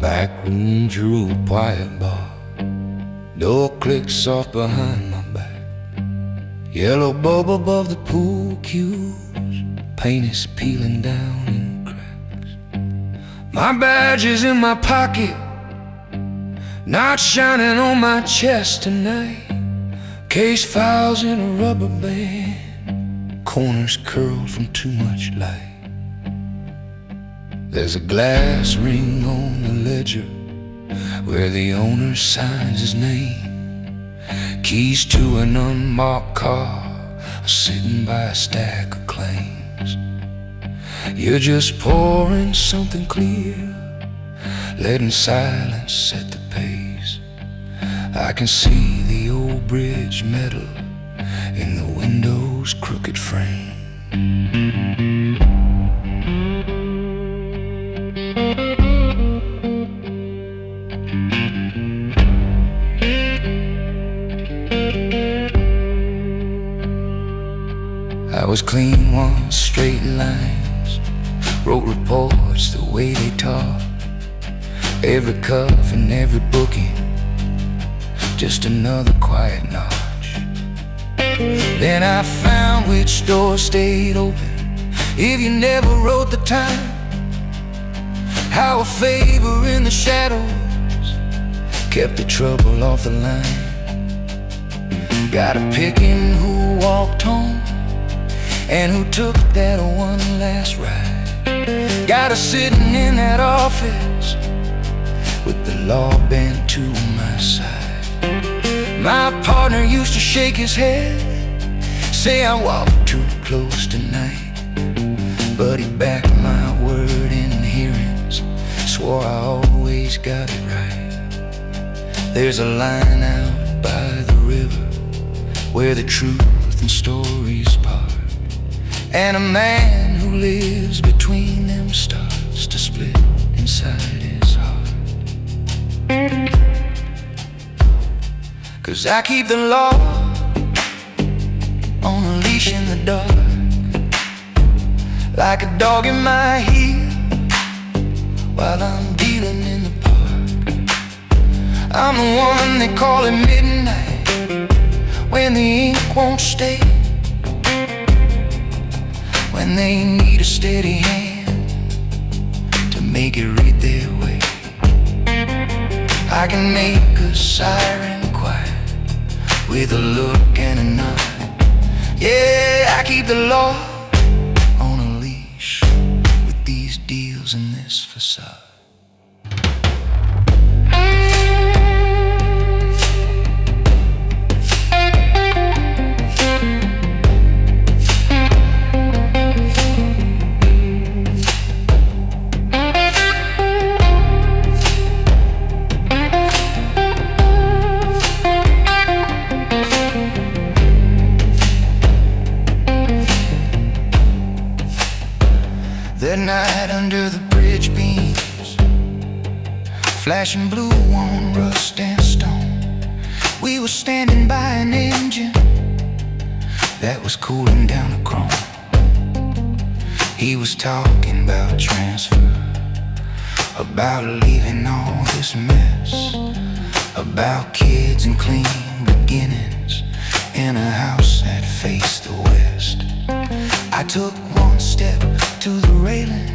Backrooms, your old quiet bar. Door clicks off behind my back. Yellow bulb above the pool cues. Paint is peeling down in cracks. My badge is in my pocket, not shining on my chest tonight. Case files in a rubber band, corners curled from too much light. There's a glass ring on the ledger where the owner signs his name. Keys to an unmarked car are sitting by a stack of claims. You're just pouring something clear, letting silence set the pace. I can see the old bridge metal in the window's crooked frame. I was clean once, straight lines, wrote reports the way they taught. Every cuff and every booking, just another quiet notch. Then I found which doors stayed open if you never wrote the time. How a favor in the shadows kept the trouble off the line. Got a picking who walked home and who took that one last ride. Got her sitting in that office with the law bent to my side. My partner used to shake his head, say I walked too close tonight, but he backed my word in hearings, swore I always got it right. There's a line out by the river where the truth and stories part, and a man who lives between them starts to split inside his heart. 'Cause I keep the law on a leash in the dark, like a dog in my heel while I'm dealing in the park. I'm the one they call at midnight when the ink won't stay, when they need a steady hand to make it read their way. I can make a siren quiet with a look and a nod. Yeah, I keep the law on a leash with these deals and facade. That night under the bridge beams, flashing blue on rust and stone, we were standing by an engine that was cooling down the chrome. He was talking about transfer, about leaving all this mess, about kids and clean beginnings in a house that faced the west. I took one step to the railing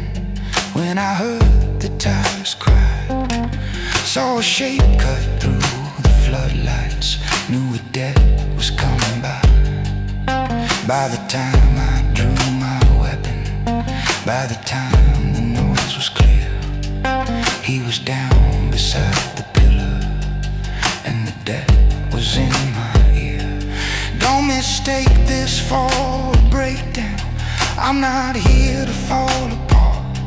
when I heard the tires cry. Saw a shape cut through the floodlights, knew a death was coming by. By the time I drew my weapon, by the time the noise was clear, he was down beside the pillar and the death was in my ear. Don't mistake this for a breakdown, I'm not here to fall apart.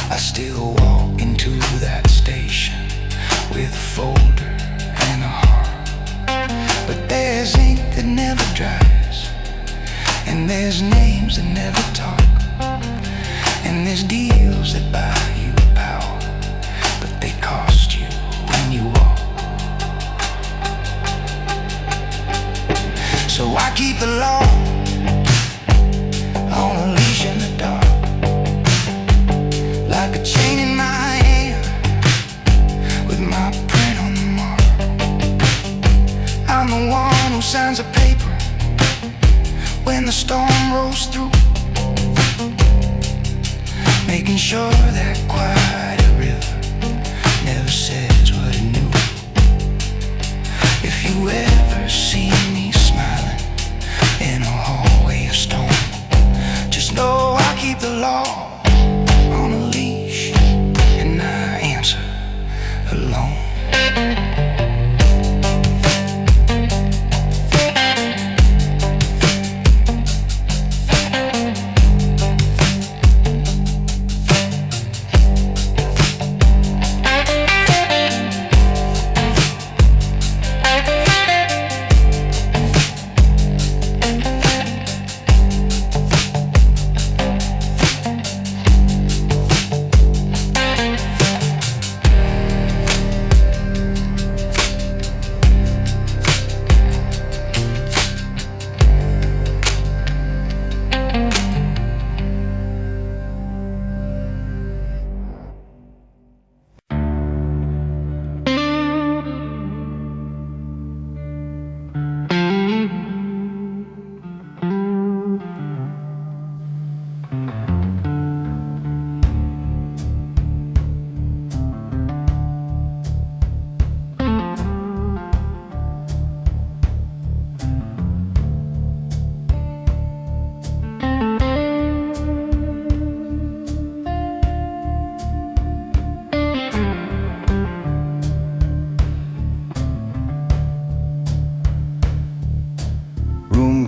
I still walk into that station with a folder and a heart. But there's ink that never dries, and there's names that never talk, and there's deals that buy you power, but they cost you when you walk. So I keep the law on a leash in the dark, like a chain in my hand with my print on the mark. I'm the one who signs a paper when the storm rolls through, making sure that quiet river never says what it knew. If you ever see me smiling in a hallway of stone, just know I keep the law on a leash, and I answer alone.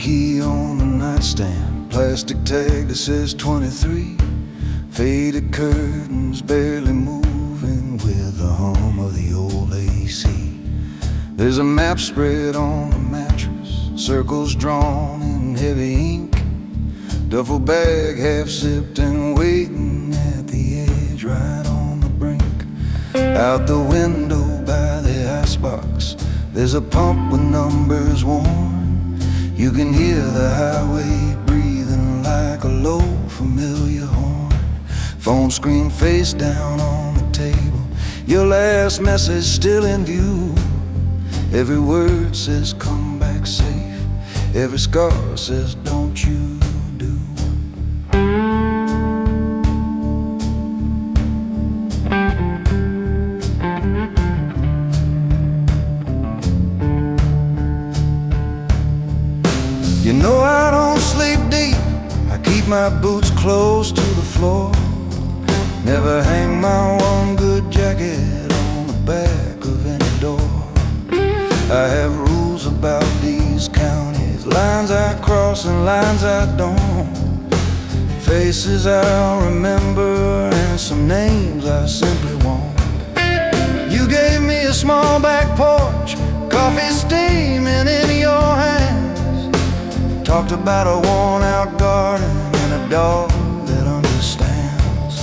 Key on the nightstand, plastic tag that says 23. Faded curtains barely moving with the hum of the old AC. There's a map spread on the mattress, circles drawn in heavy ink. Duffel bag half zipped and waiting at the edge, right on the brink. Out the window by the icebox, there's a pump with numbers worn. You can hear the highway breathing like a low familiar horn. Phone screen face down on the table, your last message still in view. Every word says come back safe, every scar says don't you do. You know I don't sleep deep, I keep my boots close to the floor. Never hang my one good jacket on the back of any door. I have rules about these counties, lines I cross and lines I don't. Faces I'll remember and some names I simply won't. You gave me a small back porch, coffee steaming in your hands. Talked about a worn-out garden and a dog that understands.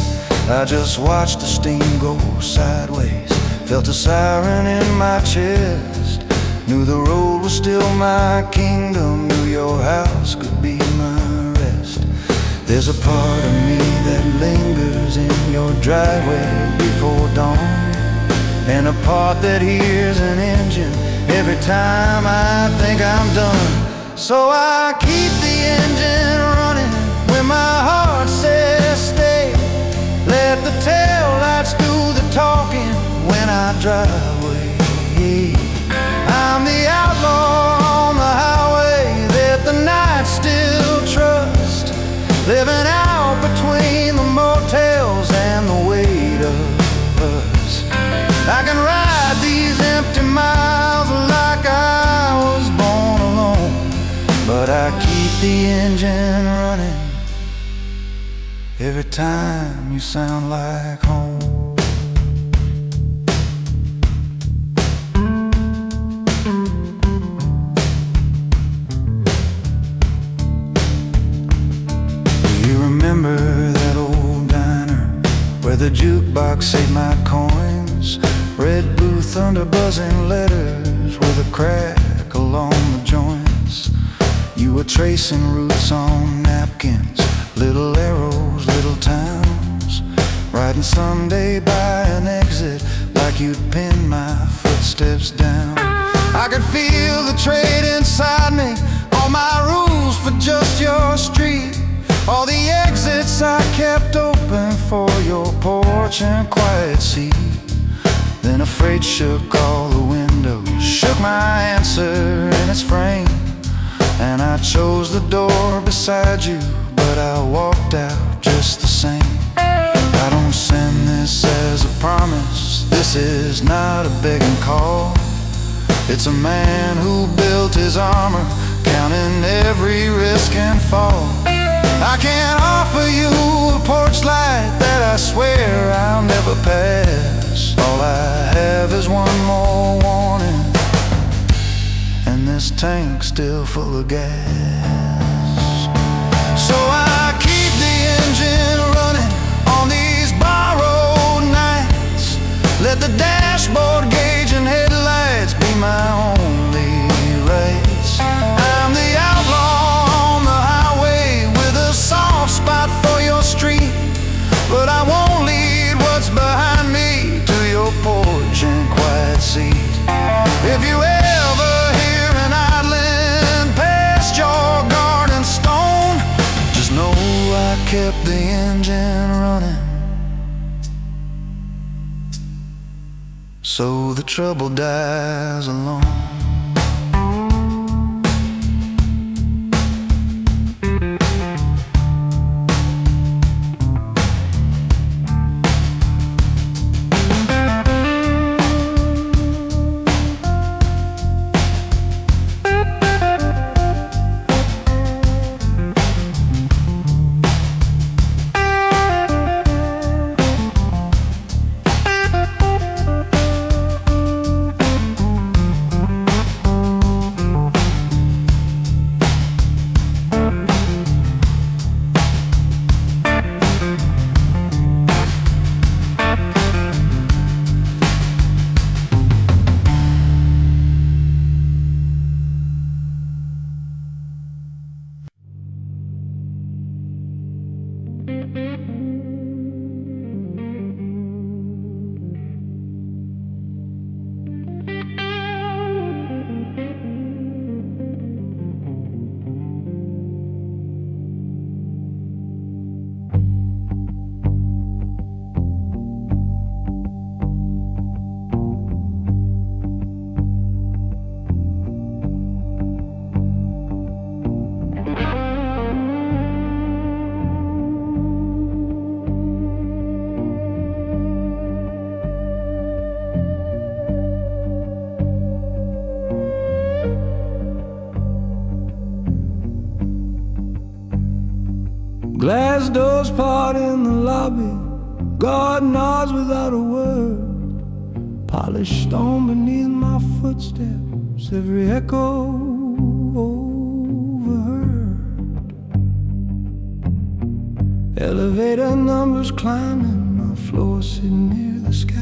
I just watched the steam go sideways, felt a siren in my chest. Knew the road was still my kingdom, knew your house could be my rest. There's a part of me that lingers in your driveway before dawn, and a part that hears an engine every time I think I'm done. So I keep the engine running when my heart says stay. Let the tail lights do the talking when I drive away. I'm the outlaw on the highway that the night still trusts, living out between the motels and the weight of us. I can ride these empty miles like I was born alone, but I keep the engine running every time you sound like home. Remember that old diner where the jukebox saved my coins? Red booth under buzzing letters with a crack along the joints. You were tracing routes on napkins, little arrows, little towns, riding someday by an exit like you'd pin my footsteps down. I could feel the trade inside me, all my rules for just your street, all the exits I kept open for your porch and quiet seat. Then a freight shook all the windows, shook my answer in its frame, and I chose the door beside you, but I walked out just the same. I don't send this as a promise, this is not a begging call. It's a man who built his armor, counting every risk and fall. I can't offer you a porch light that I swear I'll never pass. All I have is one more warning, and this tank's still full of gas. So I keep the engine running on these borrowed nights. Let the dashboard gauge and headlights be my only rights. I'm the outlaw on the highway with a soft spot for your street, but I won't lead what's behind me to your porch and quiet seat. If you ever hear an idling past your garden stone, just know I kept the engine running, so the trouble dies alone. Glass doors part in the lobby, guard nods without a word. Polished stone beneath my footsteps, every echo overheard. Elevator numbers climbing, my floor sitting near the sky.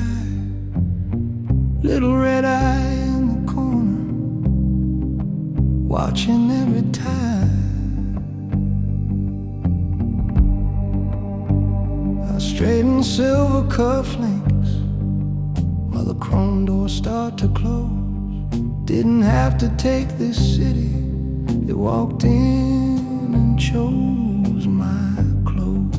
Little red eye in the corner, watching every tide. I straighten silver cufflinks while the chrome doors start to close. Didn't have to take this city, it walked in and chose my clothes.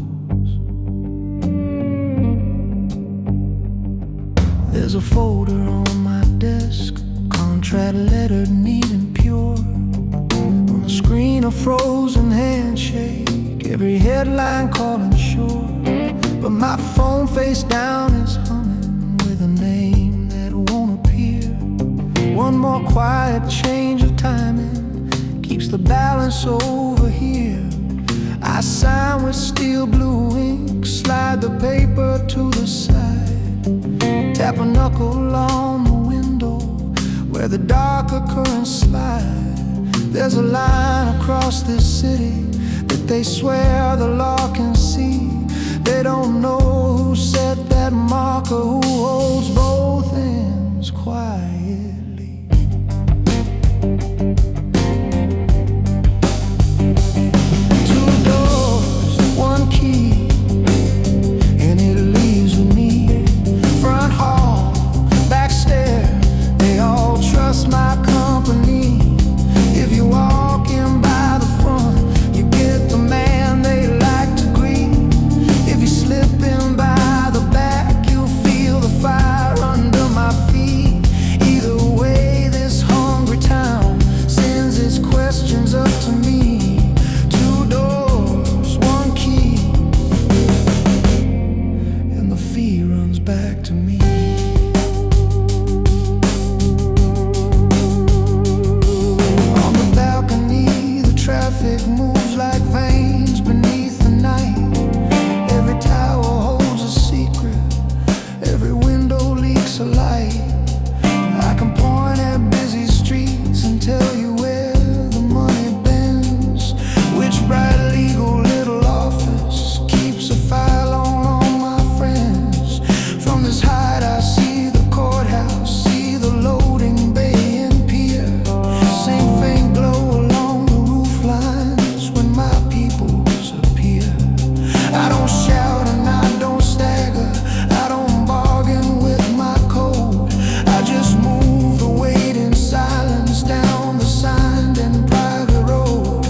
There's a folder on my desk, contract letter neat and pure. On the screen a frozen handshake, every headline calling short. But my phone face down is humming with a name that won't appear. One more quiet change of timing keeps the balance over here. I sign with steel blue ink, slide the paper to the side, tap a knuckle on the window where the darker currents slide. There's a line across this city that they swear the law can see. They don't know who set that marker, who holds both ends quietly. Two doors, one key, and it leaves with me. Front hall, back stair, they all trust my company. If you walk in by the front, you get the man they like to greet. If you slip in by the back, you'll feel the fire under my feet. Either way, this hungry town sends its questions up to me. Two doors, one key, and the fee runs back to me. On the balcony, the traffic moves like veins beneath the night. Every tower holds a secret, every window leaks a light. I can point at busy streets and tell you where the money bends. Which bright legal little office keeps a file on all my friends. From this height I see the courthouse, see the loading bay and pier. Same faint glow along the roof lines when my peoples appear. I don't shout and I don't stagger, I don't bargain with my code. I just move the weight in silence down the signed and private road.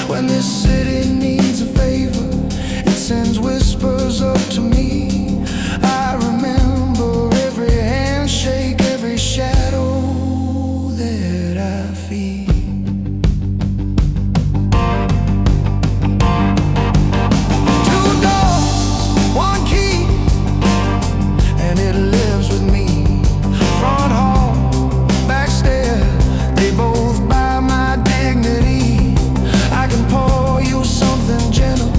When this city needs a favor, it sends whispers up to me. I remember every handshake, every shadow that I feed. Two doors, one key, and it lives with me. Front hall, back stair, they both buy my dignity. I can pour you something gentle,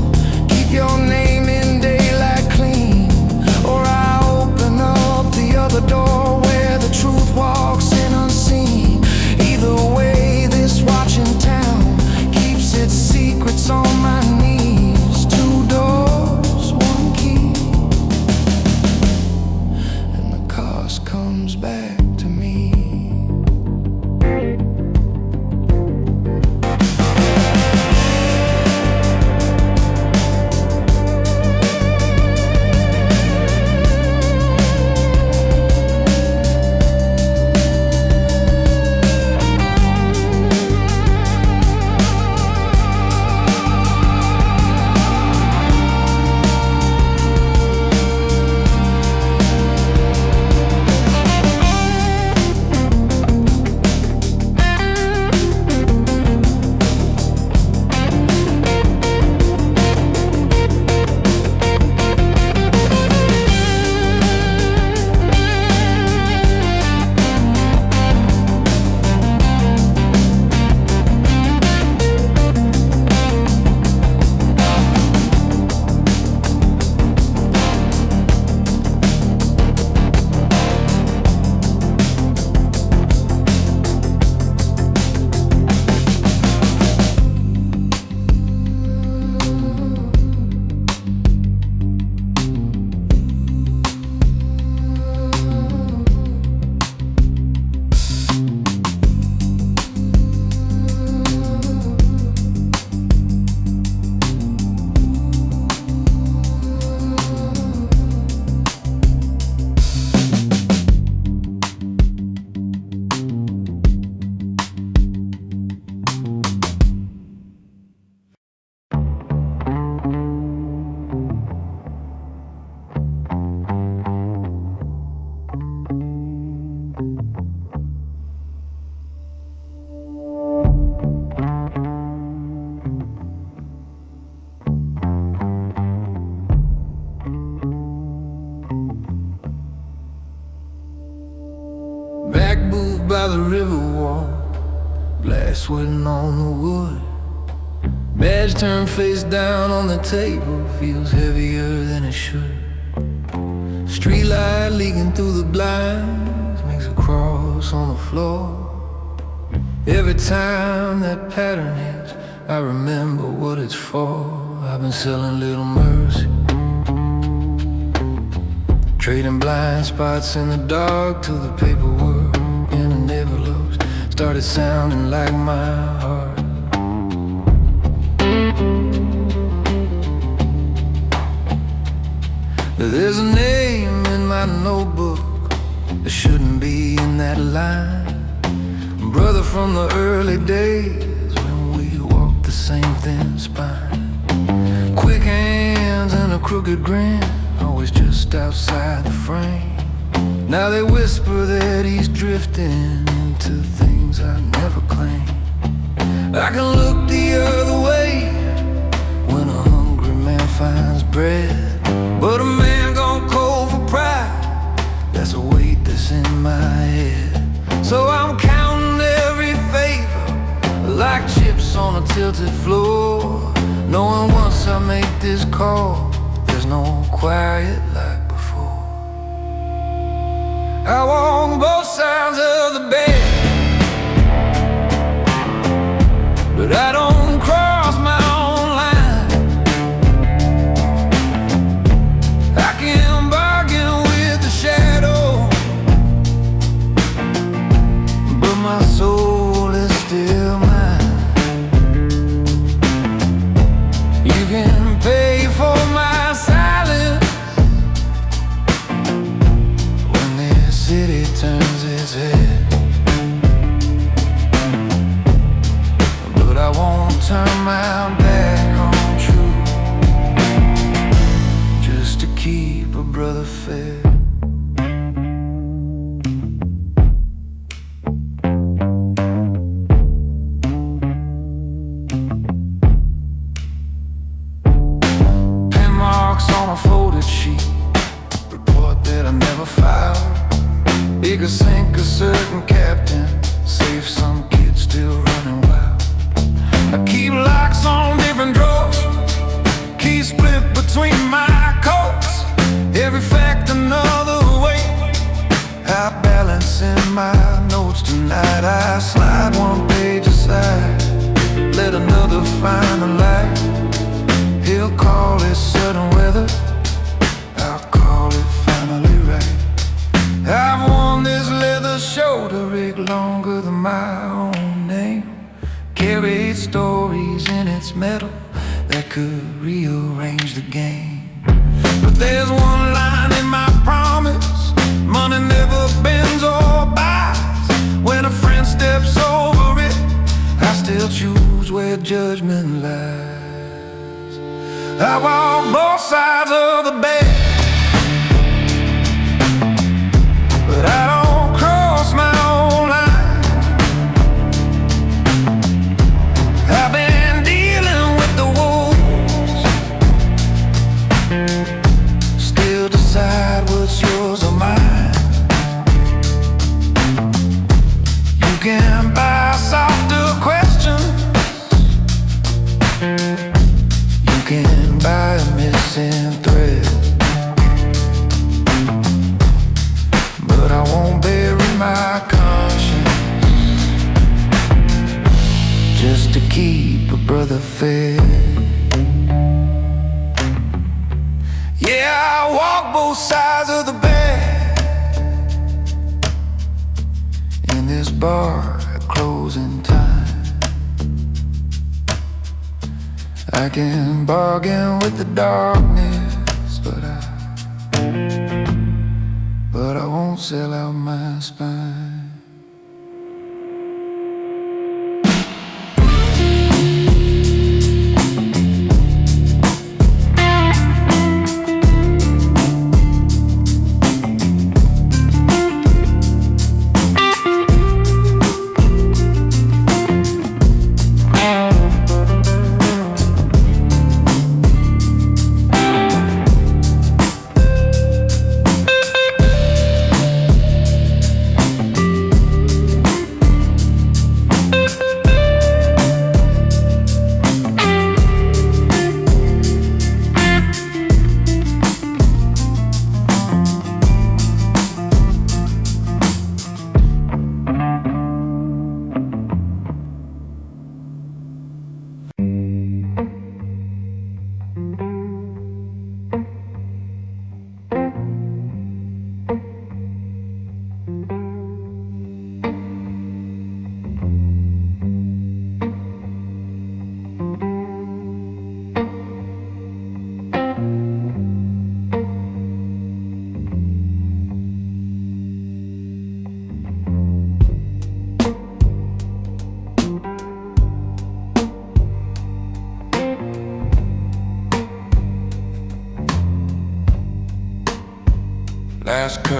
keep your name in daylight clean. Or I open up the other door where the truth walks in unseen. Either way, this watching town keeps its secrets on my knees. Two doors, one key, and the cost comes back to me. booth by the river wall, black sweating on the wood. Badge turned face down on the table, feels heavier than it should. Streetlight leaking through the blinds makes a cross on the floor. Every time that pattern hits, I remember what it's for. I've been selling little mercy, trading blind spots in the dark till the paperwork in the envelopes started sounding like my heart. There's a name in my notebook that shouldn't be in that line. Brother from the early days when we walked the same thin spine. Quick hands and a crooked grin, always just outside the frame. Now they whisper that he's drifting into things I never claimed. I can look the other way when a hungry man finds bread, but a man gone cold for pride, that's a weight that's in my head. So I'm counting every favor like chips on a tilted floor, knowing once I make this call, there's no quiet like before. I walk both sides of the bed, but I don't cross my own line. I can bargain with the shadow, but my soul is still mine. You can pay for my silence when this city turns its head, but I won't turn my back on truth just to keep a brother fed. On a folded sheet, report that I never filed. He could sink a certain captain, save some kid still running wild. I keep locks on different drawers, keys split between my coats. Every fact another way, I balance in my notes tonight. I slide one page aside, let another find the light. He'll call it sudden weather, I'll call it finally right. I've worn this leather shoulder rig longer than my own name, carried stories in its metal that could rearrange the game. But there's one line in my promise, money never bends or buys. When a friend steps over it, I still choose where judgment lies. I walk both sides of the bed, but I don't cross my own line. I've been dealing with the wolves, still decide what's yours or mine. You can buy softer questions, you can buy a missing thread, but I won't bury my conscience just to keep a brother fed. Yeah, I walk both sides of the bed in this bar at closing time. I can bargain with the darkness, but I won't sell out my spine.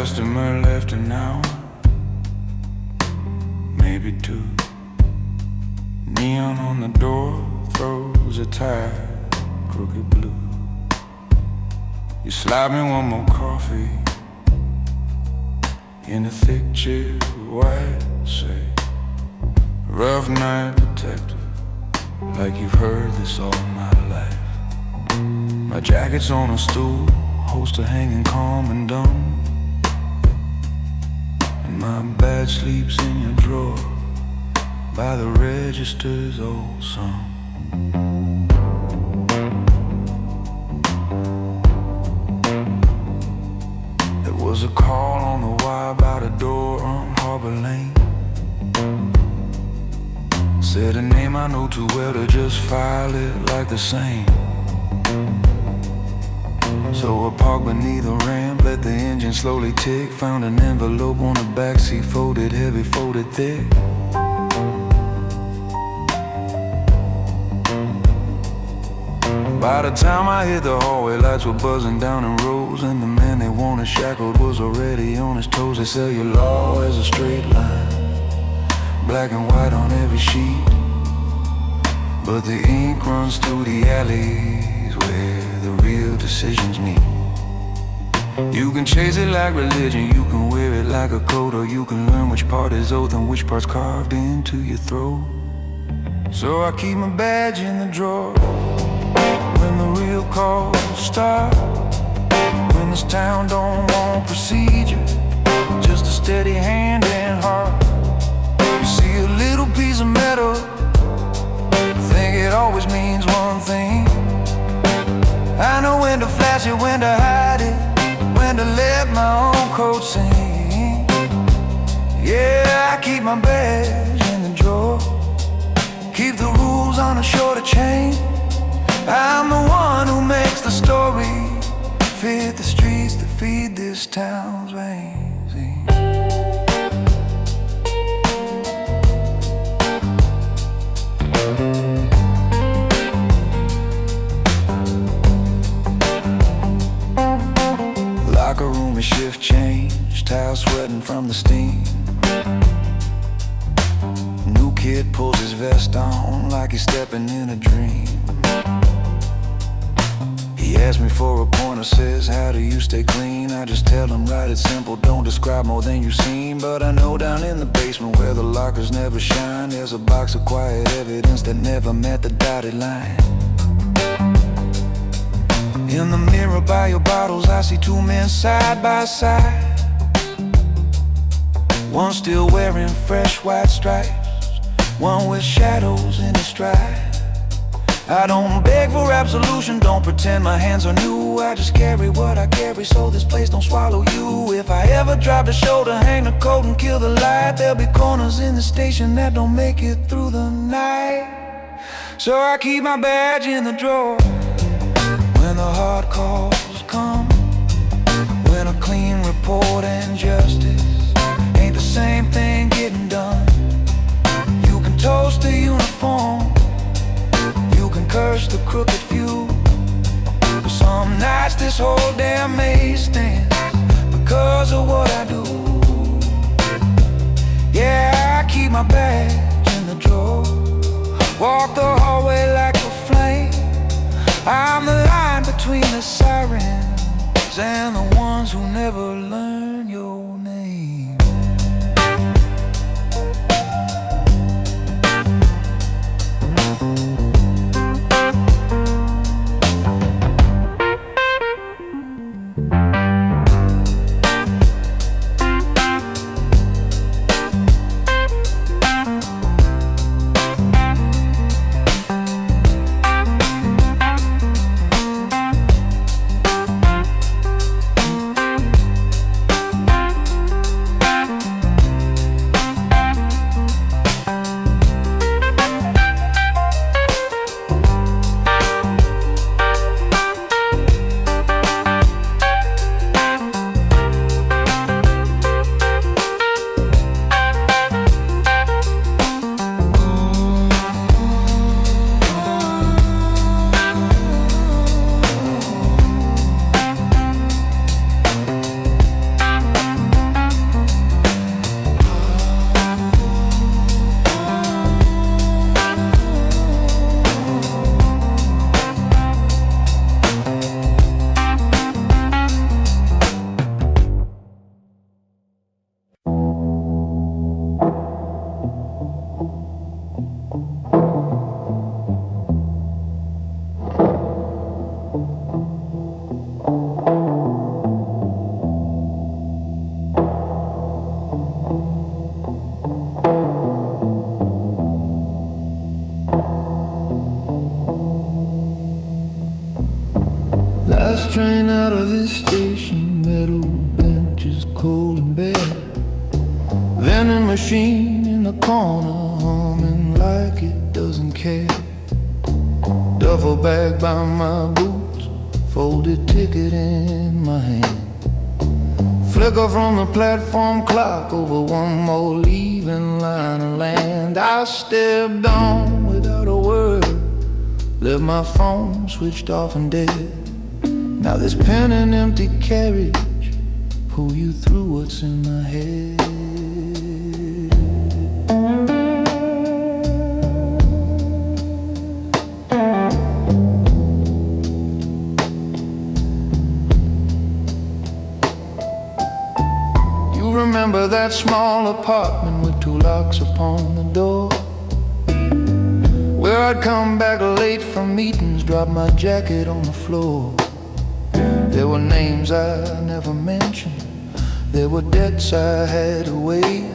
customer left an hour, maybe two. Neon on the door throws a tide crooked blue. You slide me one more coffee in a thick chair, white say, rough night detective, like you've heard this all my life. My jacket's on a stool, holster hanging calm and dumb, and my badge sleeps in your drawer by the register's old song. There was a call on the wire by the door on Harbor Lane. Said a name I know too well to just file it like the same. So I parked beneath a ramp, let the engine slowly tick. Found an envelope on the backseat, folded heavy, folded thick. By the time I hit the hallway, lights were buzzing down in rows, and the man they wanted shackled was already on his toes. They sell you law as a straight line, black and white on every sheet, but the ink runs through the alleys where the real decisions meet. You can chase it like religion, you can wear it like a coat, or you can learn which part is oath and which part's carved into your throat. So I keep my badge in the drawer when the real calls start, when this town don't want procedure, just a steady hand and heart. You see a little piece of metal, think it always means one thing. I know when to flash it, when to hide it, when to let my own code sing. Yeah, I keep my badge in the drawer, keep the rules on a shorter chain. I'm the one who makes the story fit the streets that feed this town's veins. Locker room is shift change, towel sweating from the steam. New kid pulls his vest on like he's stepping in a dream. He asks me for a pointer, says, how do you stay clean? I just tell him, write it simple, don't describe more than you've seen. But I know down in the basement where the lockers never shine, there's a box of quiet evidence that never met the dotted line. In the mirror by your bottles, I see two men side by side, one still wearing fresh white stripes, one with shadows in his stride. I don't beg for absolution, don't pretend my hands are new. I just carry what I carry so this place don't swallow you. If I ever drop the shoulder, hang the coat and kill the light, there'll be corners in the station that don't make it through the night. So I keep my badge in the drawer when the hard calls come, when a clean report and justice ain't the same thing getting done. You can toast the uniform, you can curse the crooked few, but some nights this whole damn maze stands because of what I do. Yeah, I keep my badge in the drawer, walk the hallway like a flame. I'm the line between the sirens and the ones who never learn your name. vending machine in the corner, humming like it doesn't care. Duffel bag by my boots, folded ticket in my hand. Flicker from the platform clock over one more leaving line of land. I stepped on without a word, left my phone switched off and dead. Now this pen and empty carriage pull you through what's in my head. You remember that small apartment with two locks upon the door, where I'd come back late from meetings, drop my jacket on the floor. There were names I never mentioned, there were debts I had to wait.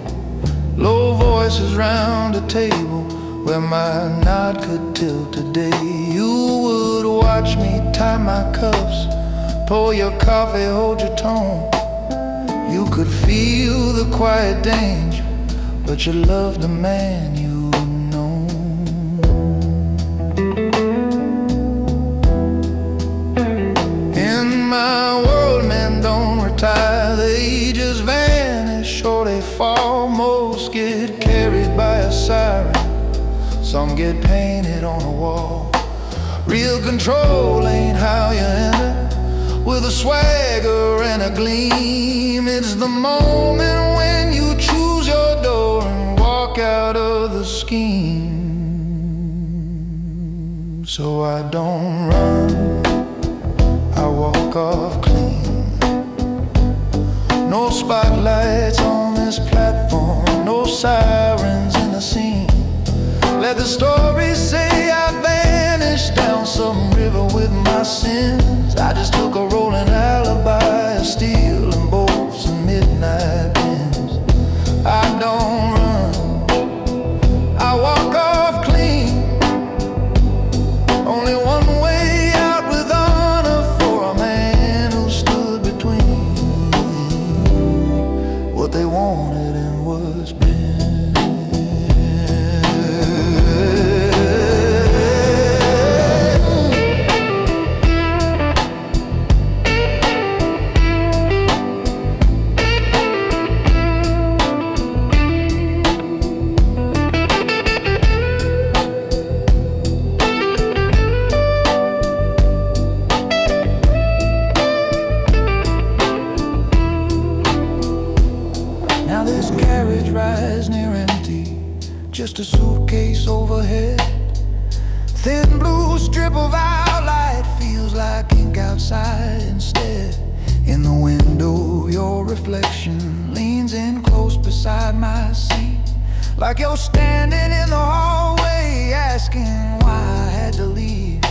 Low voices round a table where my nod could tilt today. You would watch me tie my cuffs, pour your coffee, hold your tone. You could feel the quiet danger, but you loved the man you know. In my world, men don't retire, they just vanish or they fall. Most get carried by a siren, some get painted on a wall. Real control ain't how you enter, with a swagger and a gleam. It's the moment when you choose your door and walk out of the scheme. So I don't run, I walk off clean. No spotlights on this platform, no sirens in the scene. Let the story say I vanished down some river with my sins. I just took a rolling alibi of steel and bolts and midnight pins. I don't run, I walk off clean. Only one way out with honor for a man who stood between what they wanted and what's been. Just a suitcase overhead, thin blue strip of outlight, feels like ink outside instead. In the window, your reflection leans in close beside my seat, like you're standing in the hallway asking why I had to leave.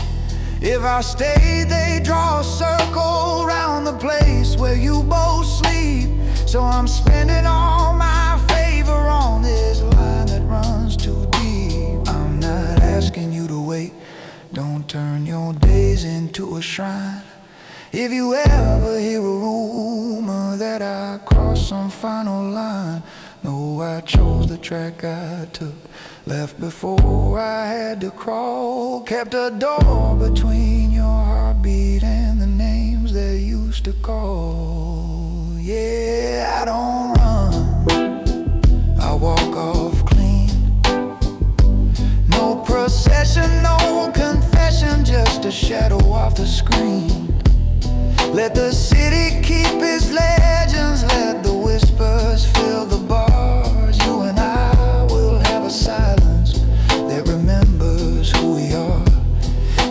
If I stayed, they draw a circle round the place where you both sleep. So I'm spending all my favor on this line that runs too deep. I'm not asking you to wait, don't turn your days into a shrine. If you ever hear a rumor that I crossed some final line, know I chose the track I took, left before I had to crawl. Kept a door between your heartbeat and the names they used to call. Yeah, I don't run, I walk off clean. No procession, no confession, just a shadow off the screen. Let the city keep its legends, let the whispers fill the bars. You and I will have a silence that remembers who we are.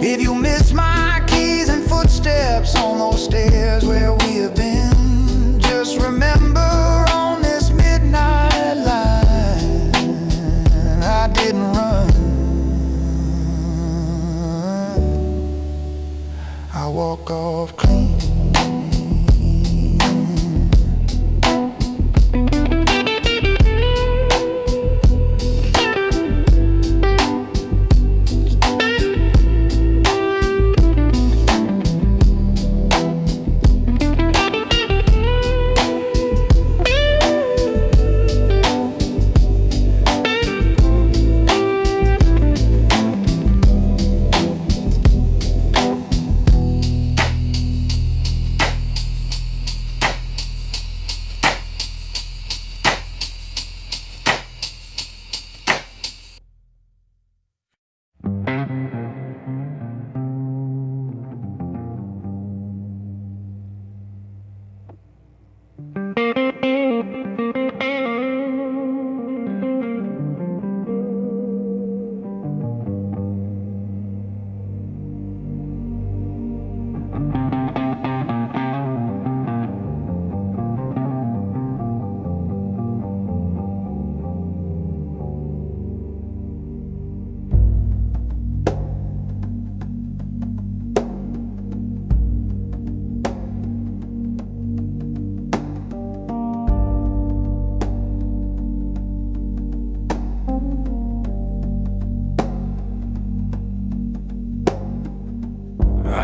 If you miss my keys and footsteps on those stairs where we have been, just remember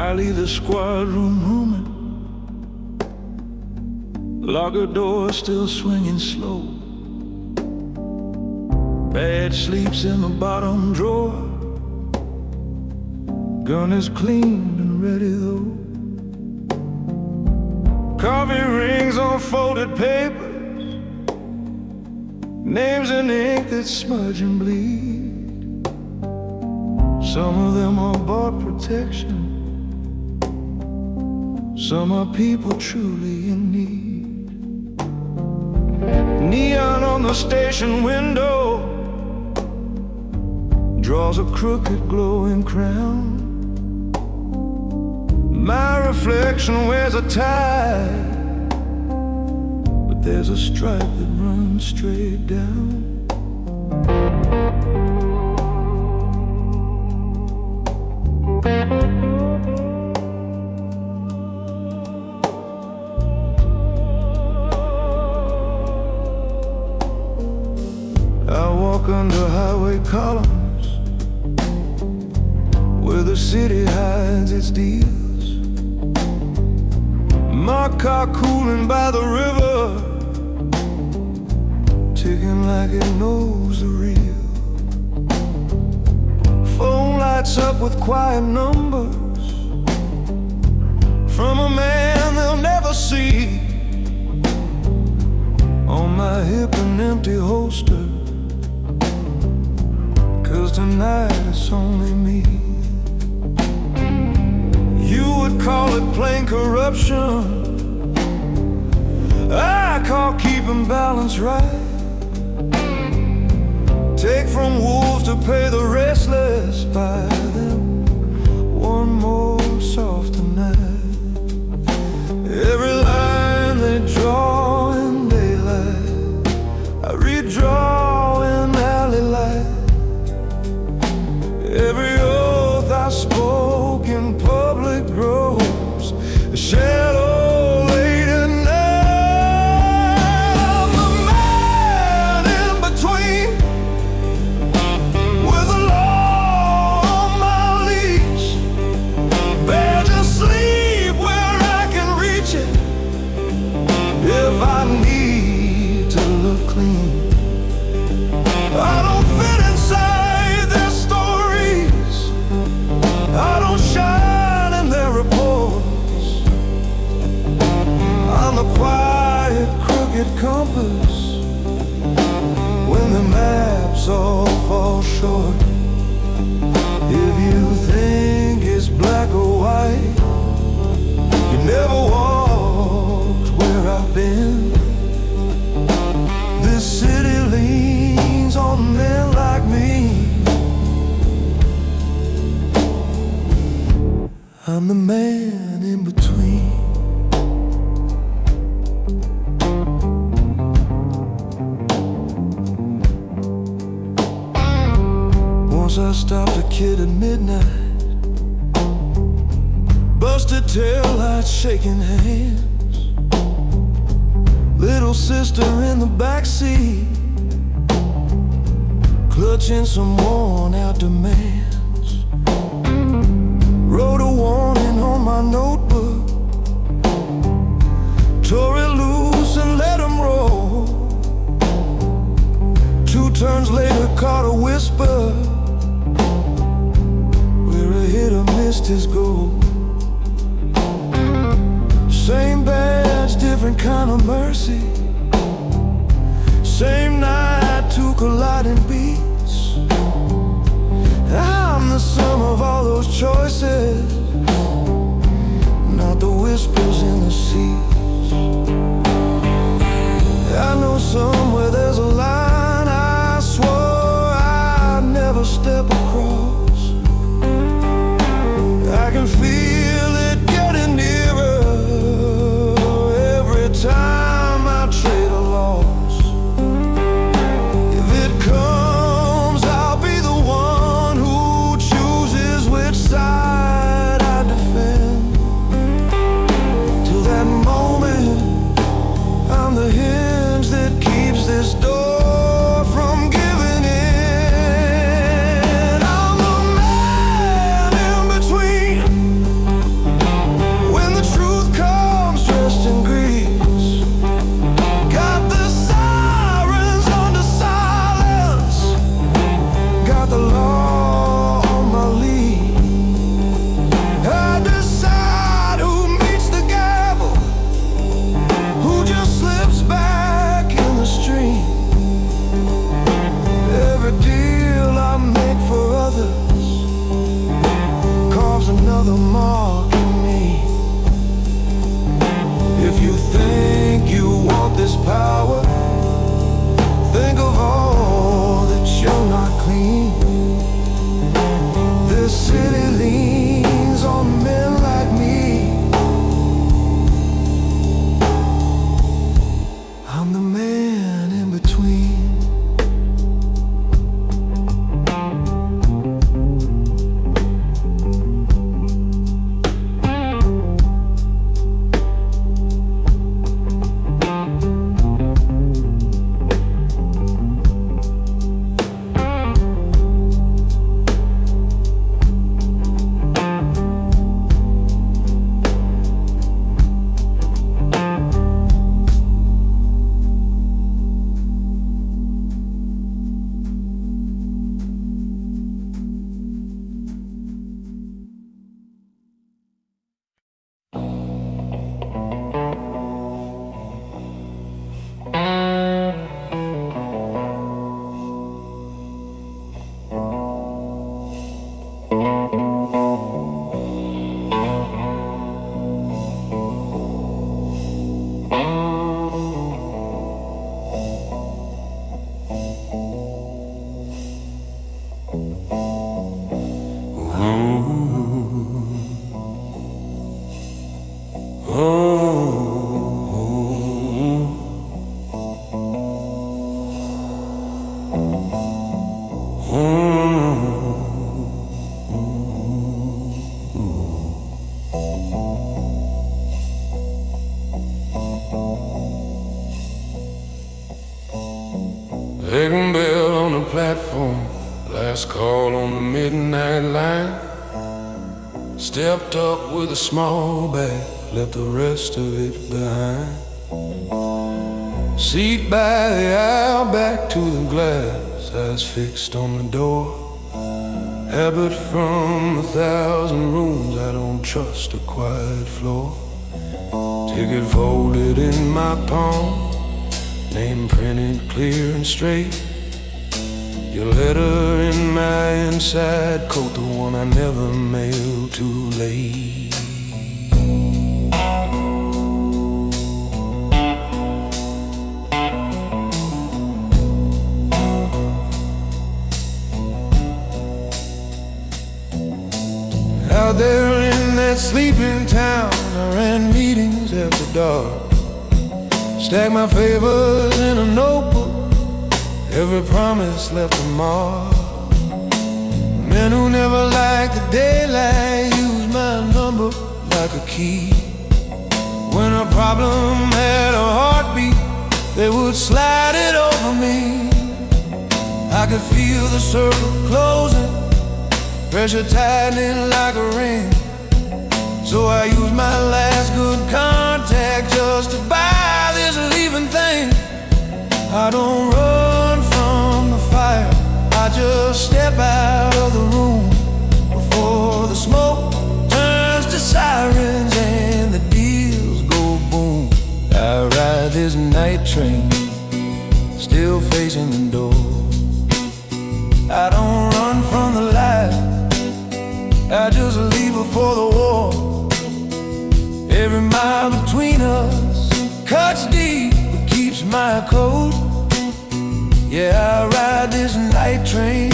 I leave the squad room humming, locker door still swinging slow. Bed sleeps in the bottom drawer, gun is cleaned and ready though. Coffee rings on folded papers, names in ink that smudge and bleed. Some of them are bought protection, some are people truly in need. Neon on the station window draws a crooked glowing crown. My reflection wears a tie, but there's a stripe that runs straight down. I walk under highway columns where the city hides its deals. My car cooling by the river, ticking like it knows the real. Phone lights up with quiet numbers from a man they'll never see. On my hip an empty holster, 'cause tonight it's only me. You would call it plain corruption, I call keeping balance right. Take from wolves to pay the restless, by them one more softer night. Every line they draw in daylight, I redraw in alley light. Every oath I spoke in public grows a shadow late at night. I'm the man in between, with the law on my leash, bed to sleep where I can reach it if I need to look clean. I don't fit inside their stories, I don't shine in their reports. I'm the quiet, crooked compass when the maps all fall short. If you think it's black or white, you never walked where I've been. This city leans on men like me. I'm the man in between. Once I stopped a kid at midnight, busted tail lights, shaking hands. Little sister in the backseat, clutching some worn out demands. Wrote a warning on my notebook, tore it loose and let him roll. 2 turns later caught a whisper, where a hitter missed his goal. Same badge, different kind of mercy. Same night, 2 colliding beats. I'm the sum of all those choices, not the whispers in the seas. I know somewhere there's a line I swore I'd never step across. I can feel it getting nearer every time I trade a loss. If it comes, I'll be the one who chooses which side I defend. Till that moment, I'm the hinge that keeps Wagon bell on the platform, last call on the midnight line. Stepped up with a small bag, left the rest of it behind. Seat by the aisle, back to the glass, eyes fixed on the door. Habit from 1,000 rooms, I don't trust a quiet floor. Ticket folded in my palm, name printed clear and straight. Your letter in my inside coat, the one I never mailed too late. Out there in that sleeping town, I ran meetings after dark. Stacked my favors in a notebook, every promise left a mark. Men who never liked the daylight used my number like a key. When a problem had a heartbeat, they would slide it over me. I could feel the circle closing, pressure tightening like a ring. So I used my last good contact just to buy this leaving thing. I don't run from the fire, I just step out of the room before the smoke turns to sirens and the deals go boom. I ride this night train, still facing the door. I don't run from the light, I just leave before the war. Every mile between us cuts deep but keeps my code. Yeah, I ride this night train,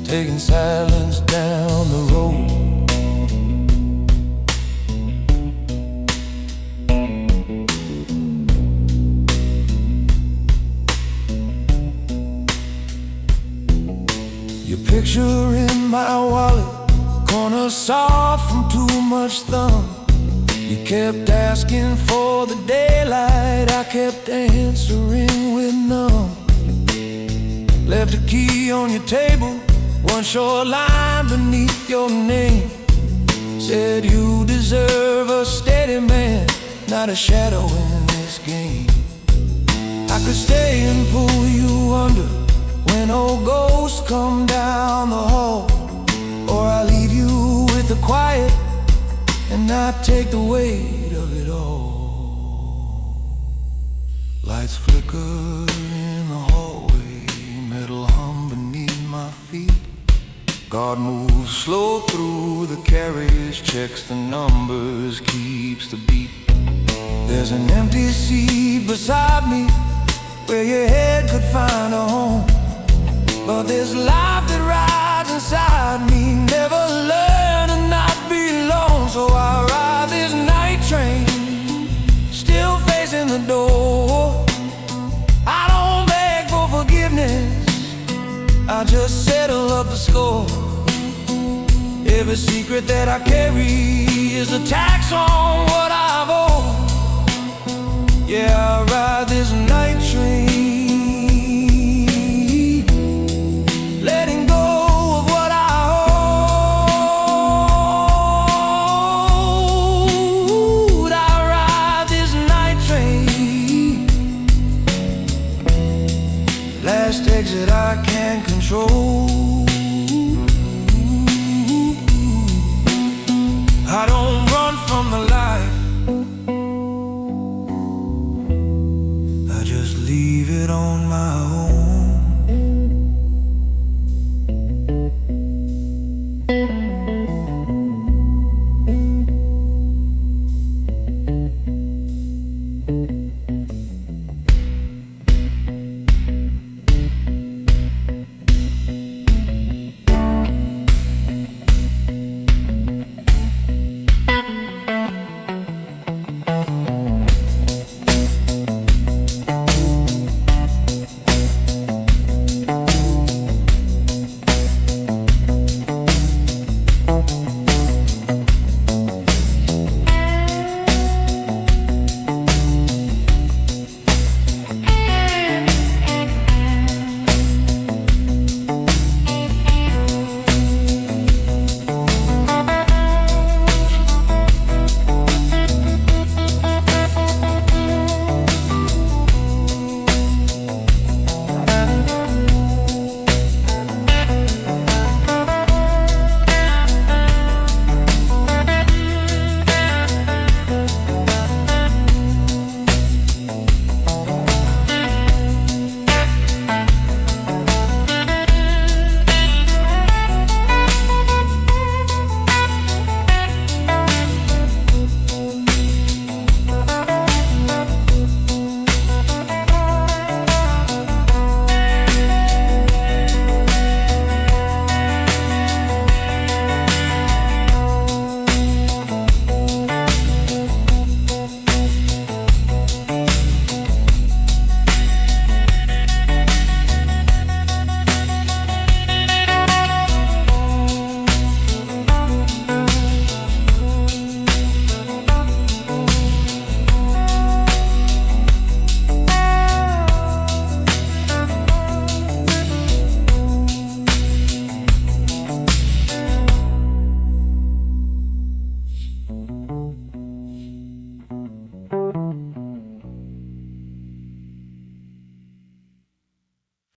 taking silence down the road. Your picture in my wallet, corner soft from too much thumb. You kept asking for the daylight, I kept answering with numb. Left a key on your table, one short line beneath your name. Said you deserve a steady man, not a shadow in this game. I could stay and pull you under when old ghosts come down the hall, or I leave you with the quiet and not take the weight of it all. Lights flicker in the hallway, metal hum beneath my feet. Guard moves slow through the carriage, checks the numbers, keeps the beat. There's an empty seat beside me where your head could find a home. But this life that rides inside me never learned to not be alone. So I ride this night train, still facing the door. I don't beg for forgiveness, I just settle up the score. Every secret that I carry is a tax on what I've owed. Yeah, I ride this night train, letting go of what I owed. I ride this night train, last exit I can't control. I don't run from the life, I just leave it on